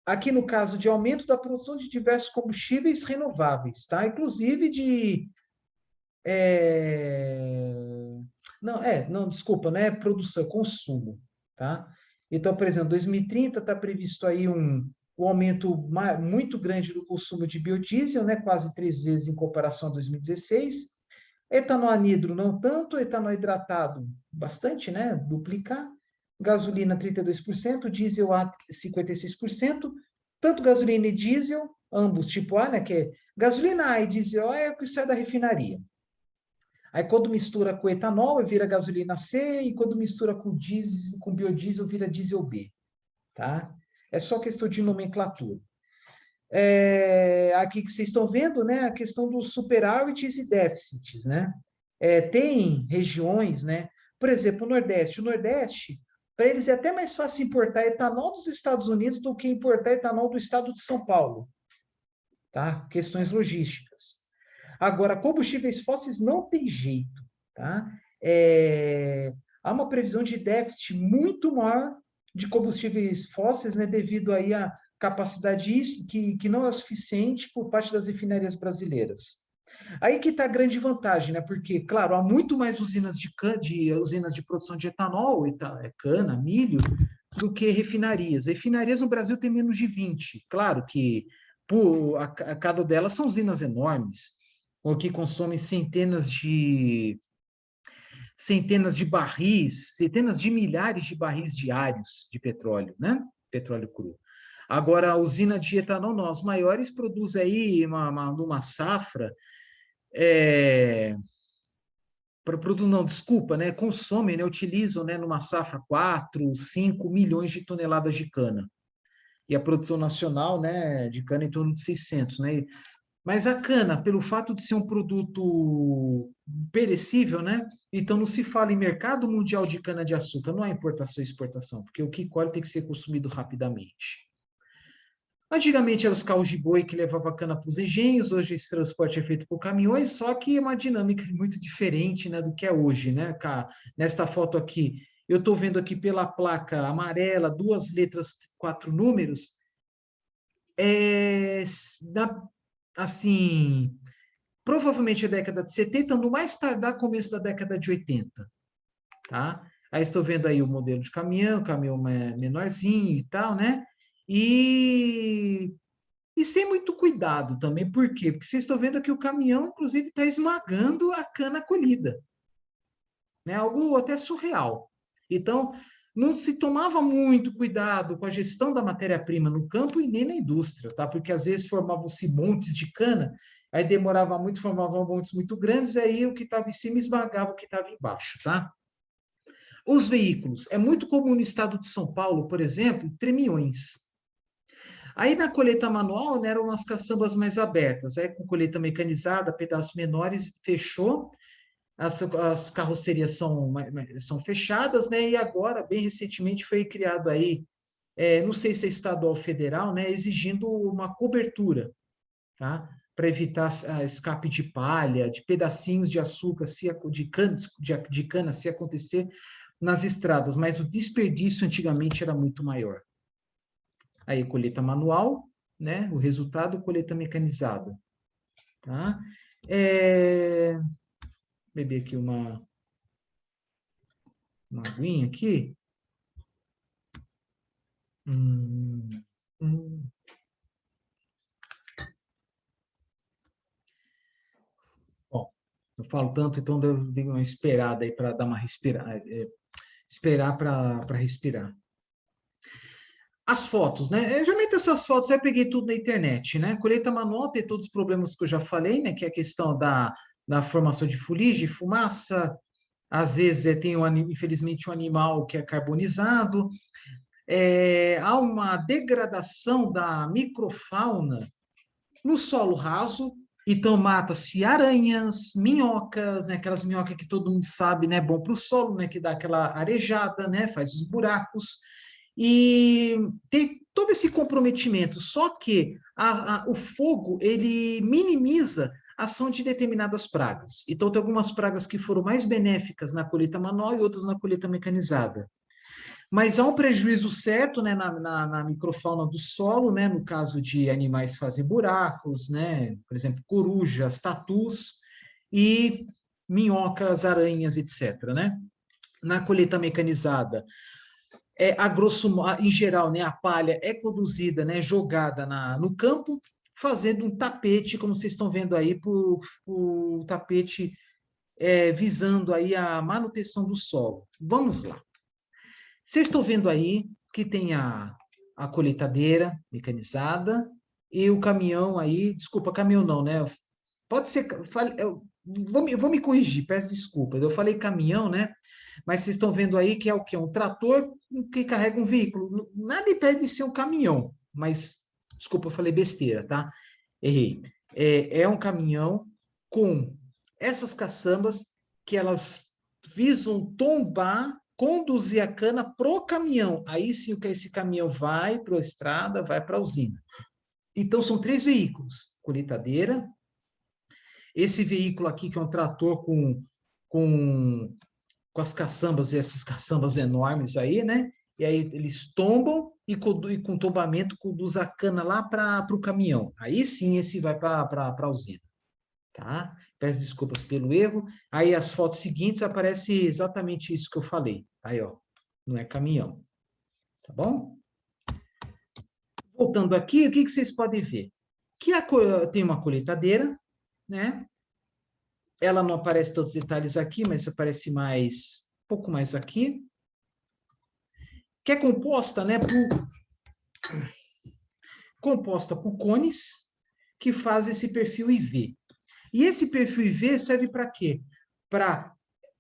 aqui no caso de aumento da produção de diversos combustíveis renováveis, tá? Inclusive de desculpa, não é produção, é consumo, tá? Então, por exemplo, 2030 está previsto aí um aumento muito grande do consumo de biodiesel, né? Quase 3 vezes em comparação a 2016. Etanol anidro não tanto, etanol hidratado bastante, né? Duplicar. Gasolina 32%, diesel A 56%, tanto gasolina e diesel, ambos tipo A, né, que é gasolina A e diesel A é o que sai da refinaria. Aí quando mistura com etanol, vira gasolina C, e quando mistura com diesel, com biodiesel, vira diesel B, tá? É só questão de nomenclatura. Aqui que vocês estão vendo, né, a questão dos superávites e déficits, né? Tem regiões, né? Por exemplo, o Nordeste para eles é até mais fácil importar etanol dos Estados Unidos do que importar etanol do estado de São Paulo, tá? Questões logísticas. Agora, combustíveis fósseis não tem jeito, tá? Há uma previsão de déficit muito maior de combustíveis fósseis, né, devido aí à capacidade que não é suficiente por parte das refinarias brasileiras. Aí que está a grande vantagem, né? Porque, claro, há muito mais usinas usinas de produção de etanol, cana, milho, do que refinarias. Refinarias no Brasil tem menos de 20. Claro que a cada delas são usinas enormes, ou que consomem centenas de barris, centenas de milhares de barris diários de petróleo, né? Petróleo cru. Agora, a usina de etanol, não, as maiores produz aí numa safra, produz não, desculpa, né? Consomem, né? Utilizam, né? Numa safra 4, 5 milhões de toneladas de cana. E a produção nacional, né, de cana em torno de 600, né? Mas a cana, pelo fato de ser um produto perecível, né? Então não se fala em mercado mundial de cana-de-açúcar, não há importação e exportação, porque o que colhe tem que ser consumido rapidamente. Antigamente eram os carros de boi que levavam a cana para os engenhos, hoje esse transporte é feito por caminhões, só que é uma dinâmica muito diferente, né, do que é hoje, né, cara? Nesta foto aqui, eu estou vendo aqui pela placa amarela, 2 letras, 4 números, é, assim, provavelmente a década de 70, no mais tardar começo da década de 80, tá? Aí estou vendo aí o modelo de caminhão menorzinho e tal, né? E, e sem muito cuidado também, por quê? Porque vocês estão vendo que o caminhão, inclusive, está esmagando a cana colhida, né? Algo até surreal. Então, não se tomava muito cuidado com a gestão da matéria-prima no campo e nem na indústria, tá? Porque às vezes formavam-se montes de cana, aí demorava muito, formavam montes muito grandes, aí o que estava em cima esmagava o que estava embaixo, tá? Os veículos. É muito comum no estado de São Paulo, por exemplo, tremiões. Aí na colheita manual, né, eram umas caçambas mais abertas. Aí com colheita mecanizada, pedaços menores, fechou. As carrocerias são fechadas, né? E agora, bem recentemente, foi criado aí, não sei se é estadual ou federal, né? Exigindo uma cobertura, tá? Para evitar escape de palha, de pedacinhos de açúcar, de cana, se acontecer nas estradas. Mas o desperdício antigamente era muito maior. Aí, colheita manual, né? O resultado, colheita mecanizada, tá? Beber aqui uma aguinha aqui. Hum, hum. Bom, eu falo tanto, então eu dei uma esperada aí para dar uma respirada, esperar para respirar. As fotos, né? Geralmente essas fotos eu peguei tudo na internet, né? Colheita manual tem todos os problemas que eu já falei, né? Que é a questão da formação de fuligem, fumaça, às vezes tem infelizmente um animal que é carbonizado, há uma degradação da microfauna no solo raso, então mata-se aranhas, minhocas, né, aquelas minhocas que todo mundo sabe, né, bom para o solo, né, que dá aquela arejada, né, faz os buracos, e tem todo esse comprometimento, só que o fogo, ele minimiza a ação de determinadas pragas. Então, tem algumas pragas que foram mais benéficas na colheita manual e outras na colheita mecanizada. Mas há um prejuízo certo, né, na microfauna do solo, né, no caso de animais que fazem buracos, né, por exemplo, corujas, tatus e minhocas, aranhas, etc., né? Na colheita mecanizada, em geral, né, a palha é conduzida, né, jogada no campo, fazendo um tapete, como vocês estão vendo aí, por tapete visando aí a manutenção do solo. Vamos lá. Vocês estão vendo aí que tem a colheitadeira mecanizada e o caminhão aí, desculpa, caminhão não, né? Pode ser, eu vou me corrigir, peço desculpa. Eu falei caminhão, né? Mas vocês estão vendo aí que é o quê? Um trator que carrega um veículo. Nada impede de ser um caminhão, mas desculpa, eu falei besteira, tá? Errei. É um caminhão com essas caçambas que elas visam tombar conduzir a cana pro caminhão. Aí sim, que esse caminhão vai para a estrada, vai para a usina. Então, são 3 veículos. Colheitadeira, esse veículo aqui, que é um trator com as caçambas, essas caçambas enormes aí, né? E aí eles tombam e com tombamento conduz a cana lá para o caminhão. Aí sim, esse vai para a usina. Tá? Peço desculpas pelo erro. Aí as fotos seguintes aparece exatamente isso que eu falei. Aí, ó, não é caminhão. Tá bom? Voltando aqui, o que vocês podem ver? Que tem uma colheitadeira, né? Ela não aparece todos os detalhes aqui, mas aparece mais, um pouco mais aqui. Que é composta, né, por cones que fazem esse perfil IV. E esse perfil IV serve para quê? Para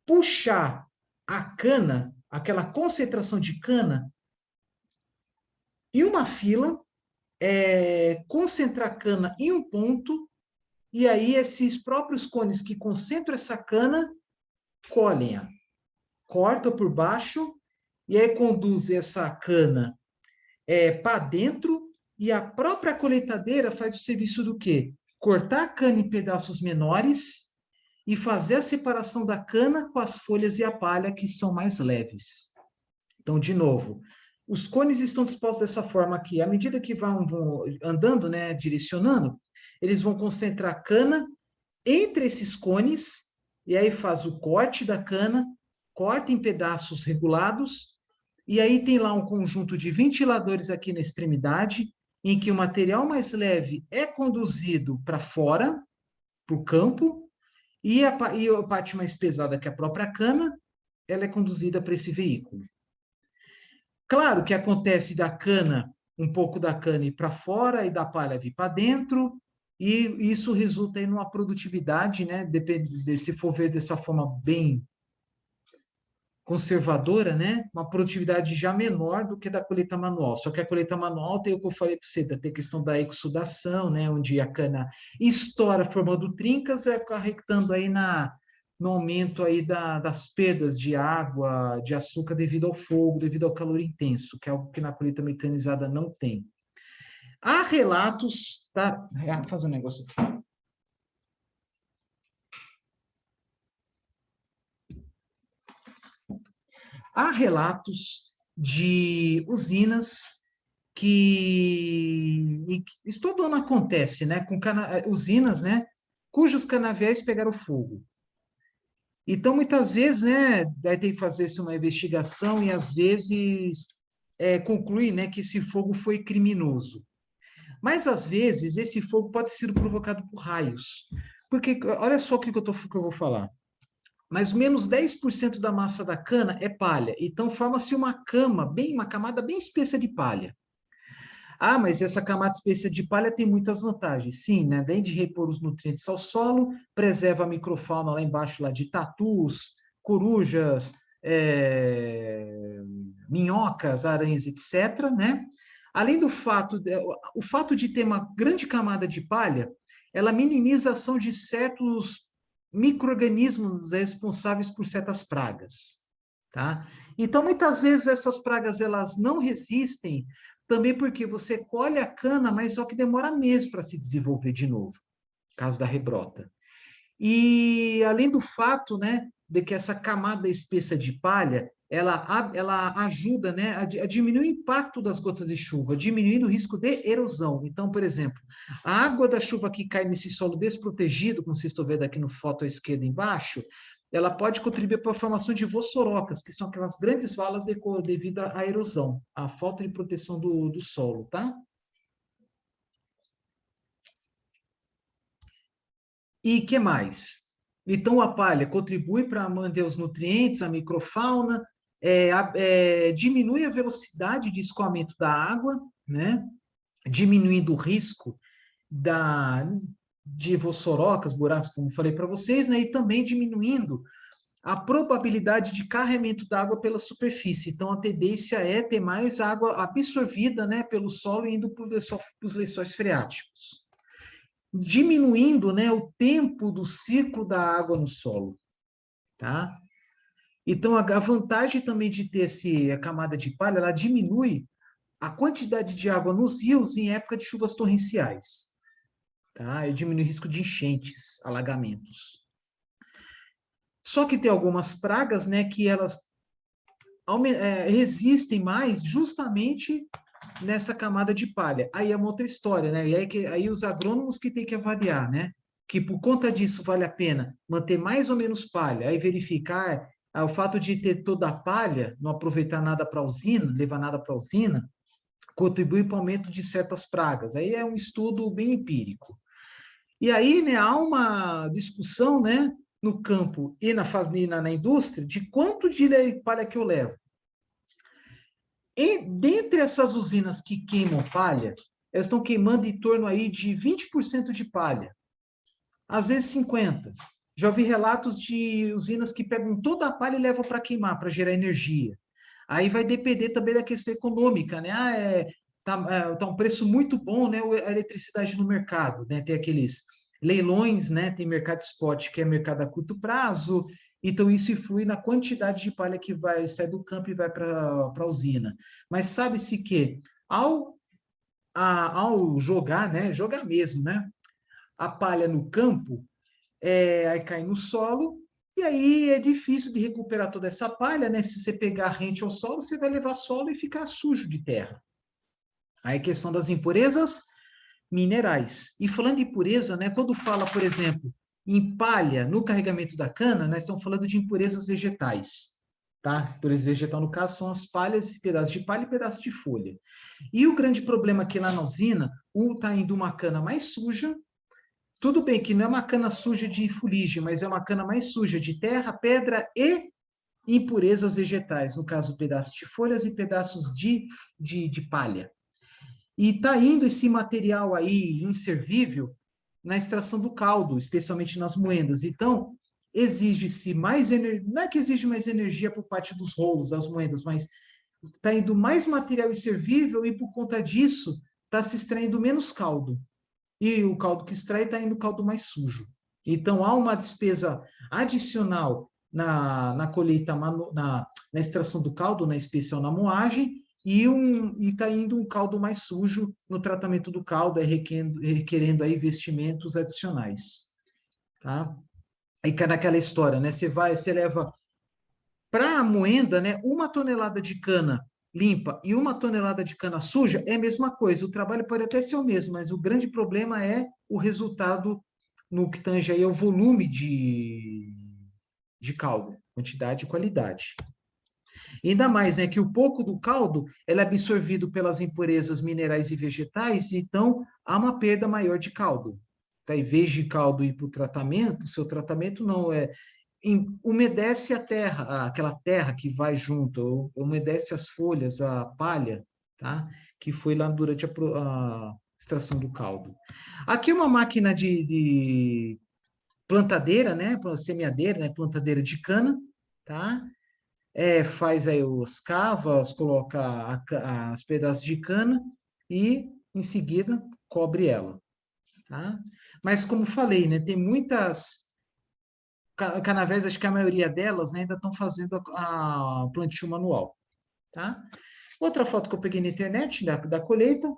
puxar a cana, aquela concentração de cana, em uma fila, concentrar a cana em um ponto, e aí esses próprios cones que concentram essa cana, colhem-a, corta por baixo, e aí conduz essa cana para dentro, e a própria colheitadeira faz o serviço do quê? Cortar a cana em pedaços menores e fazer a separação da cana com as folhas e a palha, que são mais leves. Então, de novo, os cones estão dispostos dessa forma aqui. À medida que vão andando, né, direcionando, eles vão concentrar a cana entre esses cones, e aí faz o corte da cana, corta em pedaços regulados, e aí tem lá um conjunto de ventiladores aqui na extremidade, em que o material mais leve é conduzido para fora, para o campo, e a parte mais pesada, que é a própria cana, ela é conduzida para esse veículo. Claro que acontece da cana, um pouco da cana ir para fora e da palha vir para dentro, e isso resulta em uma produtividade, né? Depende, se for ver dessa forma bem conservadora, né? Uma produtividade já menor do que da colheita manual. Só que a colheita manual tem o que eu falei para você, tem a questão da exsudação, né? Onde a cana estoura formando trincas, acarretando aí no aumento aí das perdas de água, de açúcar devido ao fogo, devido ao calor intenso, que é algo que na colheita mecanizada não tem. Há relatos, tá? Vou fazer um negócio aqui. Há relatos de usinas que isso todo ano acontece, né? Com usinas, né? Cujos canaviais pegaram fogo. Então, muitas vezes, né? Daí tem que fazer uma investigação e às vezes concluir, né, que esse fogo foi criminoso. Mas às vezes esse fogo pode ser provocado por raios. Porque olha só o que eu vou falar. Mais ou menos 10% da massa da cana é palha. Então forma-se uma camada bem espessa de palha. Ah, mas essa camada espessa de palha tem muitas vantagens. Sim, né? Além de repor os nutrientes ao solo, preserva a microfauna lá embaixo lá de tatus, corujas, minhocas, aranhas, etc., né? Além do o fato de ter uma grande camada de palha, ela minimiza a ação de certos micro-organismos responsáveis por certas pragas, tá? Então, muitas vezes essas pragas elas não resistem, também porque você colhe a cana, mas só que demora meses para se desenvolver de novo, caso da rebrota. E além do fato, né, de que essa camada espessa de palha, ela ajuda, né, a diminuir o impacto das gotas de chuva, diminuindo o risco de erosão. Então, por exemplo, a água da chuva que cai nesse solo desprotegido, como vocês estão vendo aqui no foto à esquerda embaixo, ela pode contribuir para a formação de vossorocas, que são aquelas grandes valas devido à erosão, à falta de proteção do solo, tá? E que mais? Então, a palha contribui para manter os nutrientes, a microfauna, diminui a velocidade de escoamento da água, né? Diminuindo o risco de vossorocas, buracos, como falei para vocês, né? E também diminuindo a probabilidade de carregamento da água pela superfície. Então, a tendência é ter mais água absorvida, né, pelo solo indo para os lençóis freáticos, diminuindo, né, o tempo do ciclo da água no solo, tá? Então, a vantagem também de ter a camada de palha, ela diminui a quantidade de água nos rios em época de chuvas torrenciais, tá? E diminui o risco de enchentes, alagamentos. Só que tem algumas pragas, né, que elas resistem mais justamente nessa camada de palha. Aí é uma outra história, né? E aí os agrônomos que têm que avaliar, né? Que por conta disso vale a pena manter mais ou menos palha, aí verificar o fato de ter toda a palha, não aproveitar nada para a usina, levar nada para a usina, contribui para o aumento de certas pragas. Aí é um estudo bem empírico. E aí, né, há uma discussão, né, no campo e na indústria de quanto de palha que eu levo. E dentre essas usinas que queimam palha, elas estão queimando em torno aí de 20% de palha, às vezes 50%. Já ouvi relatos de usinas que pegam toda a palha e levam para queimar, para gerar energia. Aí vai depender também da questão econômica, né? Tá um preço muito bom, né? A eletricidade no mercado, né? Tem aqueles leilões, né? Tem mercado spot, que é mercado a curto prazo, então isso influi na quantidade de palha que vai sair do campo e vai para a usina. Mas sabe-se que ao jogar, né? Jogar mesmo, né? A palha no campo, aí cai no solo, e aí é difícil de recuperar toda essa palha, né? Se você pegar rente ao solo, você vai levar solo e ficar sujo de terra. Aí a questão das impurezas minerais. E falando de impureza, né? Quando fala, por exemplo, em palha no carregamento da cana, nós estamos falando de impurezas vegetais. Tá? Impureza vegetal, no caso, são as palhas, pedaços de palha e pedaços de folha. E o grande problema aqui lá na usina, está indo uma cana mais suja. Tudo bem que não é uma cana suja de fuligem, mas é uma cana mais suja de terra, pedra e impurezas vegetais, no caso, pedaços de folhas e pedaços de palha. E está indo esse material aí inservível na extração do caldo, especialmente nas moendas. Então, exige-se mais energia, não é que exige mais energia por parte dos rolos, das moendas, mas está indo mais material inservível e, por conta disso, está se extraindo menos caldo. E o caldo que extrai está indo caldo mais sujo. Então, há uma despesa adicional na colheita, na extração do caldo, na especial na moagem, e está indo um caldo mais sujo no tratamento do caldo, requerendo aí investimentos adicionais. Tá? Aí cai naquela história, né? Você leva para a moenda, né? 1 tonelada de cana limpa e 1 tonelada de cana suja é a mesma coisa. O trabalho pode até ser o mesmo, mas o grande problema é o resultado no que tange aí ao volume de caldo, quantidade e qualidade. E ainda mais, né, que o pouco do caldo é absorvido pelas impurezas minerais e vegetais, então há uma perda maior de caldo. Tá? Em vez de caldo ir para o tratamento, o seu tratamento não umedece a terra, aquela terra que vai junto, umedece as folhas, a palha, tá? Que foi lá durante a extração do caldo. Aqui uma máquina de plantadeira, né? Semeadeira, né? Plantadeira de cana, tá? Faz aí os cavas, coloca as pedaços de cana e, em seguida, cobre ela, tá? Mas, como falei, né? Tem muitas canaviais, acho que a maioria delas, né, ainda estão fazendo a plantio manual, tá? Outra foto que eu peguei na internet da colheita,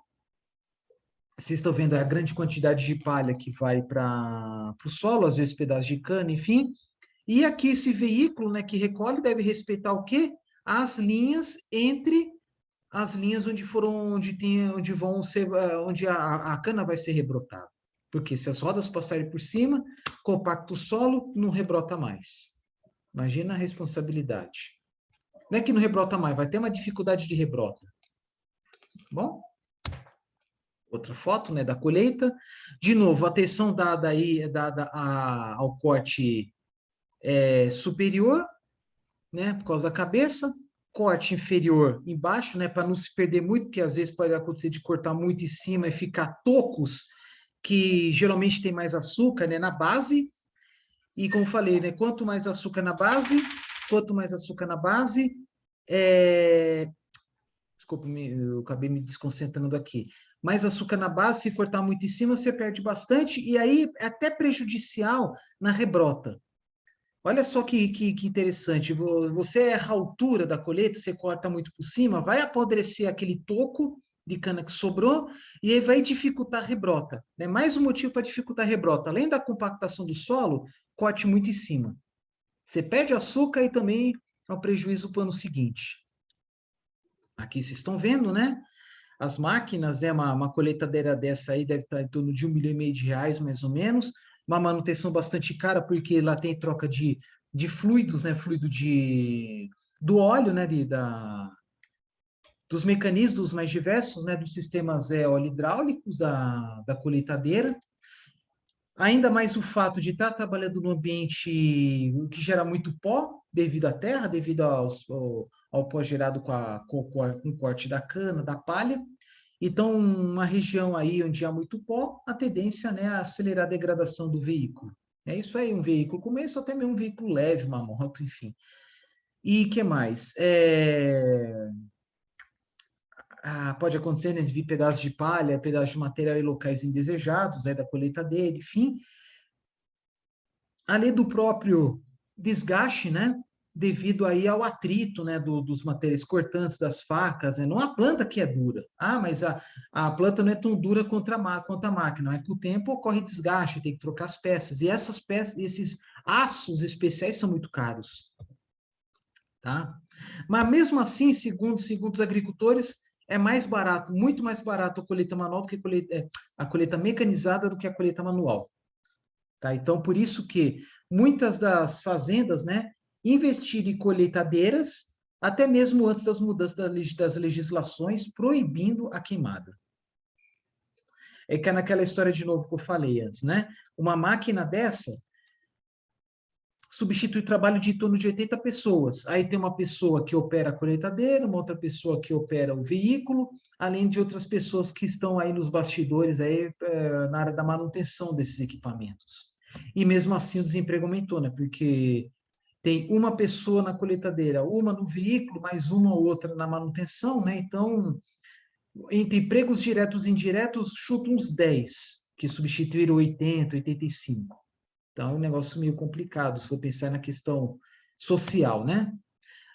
vocês estão vendo a grande quantidade de palha que vai para o solo, às vezes pedaços de cana, enfim. E aqui esse veículo, né, que recolhe deve respeitar o quê? As linhas entre as linhas onde vão ser, onde a cana vai ser rebrotada. Porque se as rodas passarem por cima, compacta o solo, não rebrota mais. Imagina a responsabilidade. Não é que não rebrota mais, vai ter uma dificuldade de rebrota. Bom? Outra foto, né, da colheita. De novo, atenção dada aí, ao corte superior, né, por causa da cabeça. Corte inferior embaixo, né, para não se perder muito, porque às vezes pode acontecer de cortar muito em cima e ficar tocos, que geralmente tem mais açúcar, né, na base. E como falei, né, quanto mais açúcar na base, desculpa, eu acabei me desconcentrando aqui. Mais açúcar na base, se cortar muito em cima, você perde bastante, e aí é até prejudicial na rebrota. Olha só que interessante. Você erra a altura da colheita, você corta muito por cima, vai apodrecer aquele toco de cana que sobrou e aí vai dificultar a rebrota. Né? Mais um motivo para dificultar a rebrota. Além da compactação do solo, corte muito em cima. Você perde açúcar e também é um prejuízo para o ano seguinte. Aqui vocês estão vendo, né? As máquinas, uma colheitadeira dessa aí deve estar em torno de R$ 1,5 milhão, mais ou menos. Uma manutenção bastante cara, porque lá tem troca de fluidos, né? Fluido do óleo, né? Dos mecanismos mais diversos, né? Dos sistemas óleo hidráulicos da colheitadeira. Ainda mais o fato de estar trabalhando num ambiente que gera muito pó devido à terra, devido ao pó gerado com o corte da cana, da palha. Então, uma região aí onde há muito pó, a tendência, né, é acelerar a degradação do veículo. É isso aí, um veículo como esse, ou até mesmo um veículo leve, uma moto, enfim. E que mais? Pode acontecer, né, de vir pedaços de palha, pedaços de material em locais indesejados, da colheita dele, enfim. Além do próprio desgaste, né? Devido aí ao atrito, né, dos materiais cortantes, das facas, né? Não a planta que é dura. Mas a planta não é tão dura quanto a máquina. Com o tempo ocorre desgaste, tem que trocar as peças. E essas peças, esses aços especiais são muito caros. Tá? Mas mesmo assim, segundo os agricultores, é mais barato, muito mais barato a colheita manual do que a colheita mecanizada do que a colheita manual. Tá? Então, por isso que muitas das fazendas, né, investiram em colheitadeiras, até mesmo antes das mudanças das legislações proibindo a queimada. É que é naquela história de novo que eu falei antes, né? Uma máquina dessa substitui o trabalho de em torno de 80 pessoas. Aí tem uma pessoa que opera a colheitadeira, uma outra pessoa que opera o veículo, além de outras pessoas que estão aí nos bastidores, aí, na área da manutenção desses equipamentos. E mesmo assim o desemprego aumentou, né? Porque tem uma pessoa na colheitadeira, uma no veículo, mais uma ou outra na manutenção, né? Então, entre empregos diretos e indiretos, chuta uns 10, que substituíram 80, 85. Então, é um negócio meio complicado, se for pensar na questão social, né?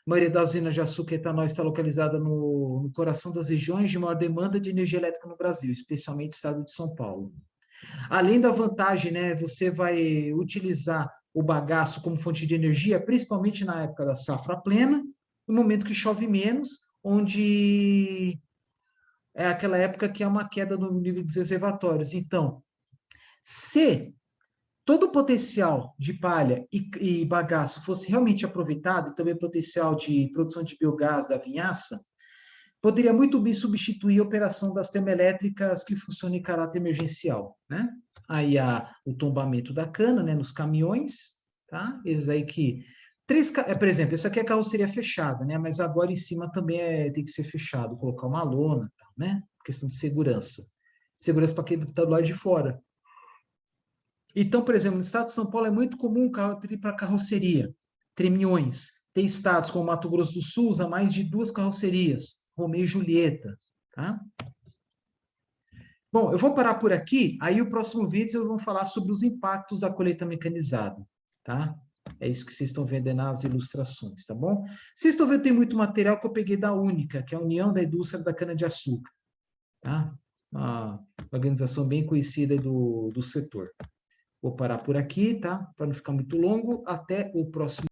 A maioria das usinas de açúcar e etanol está localizada no coração das regiões de maior demanda de energia elétrica no Brasil, especialmente no estado de São Paulo. Além da vantagem, né, você vai utilizar o bagaço como fonte de energia, principalmente na época da safra plena, no momento que chove menos, onde é aquela época que há uma queda no nível dos reservatórios. Então, se todo o potencial de palha e bagaço fosse realmente aproveitado, e também o potencial de produção de biogás da vinhaça, poderia muito bem substituir a operação das termoelétricas que funcionam em caráter emergencial, né? Aí há o tombamento da cana, né, nos caminhões, tá? Esses aí que por exemplo, essa aqui é a carroceria fechada, né? Mas agora em cima também tem que ser fechado, colocar uma lona, né? Questão de segurança. Segurança para quem está do lado de fora. Então, por exemplo, no estado de São Paulo é muito comum o carro ir para carroceria, tremiões. Tem estados como Mato Grosso do Sul, usa mais de 2 carrocerias, Romeo e Julieta, tá? Bom, eu vou parar por aqui, aí o próximo vídeo eu vou falar sobre os impactos da colheita mecanizada, tá? É isso que vocês estão vendo aí nas ilustrações, tá bom? Vocês estão vendo, tem muito material que eu peguei da Única, que é a União da Indústria da Cana-de-Açúcar, tá? Uma organização bem conhecida do setor. Vou parar por aqui, tá? Para não ficar muito longo. Até o próximo.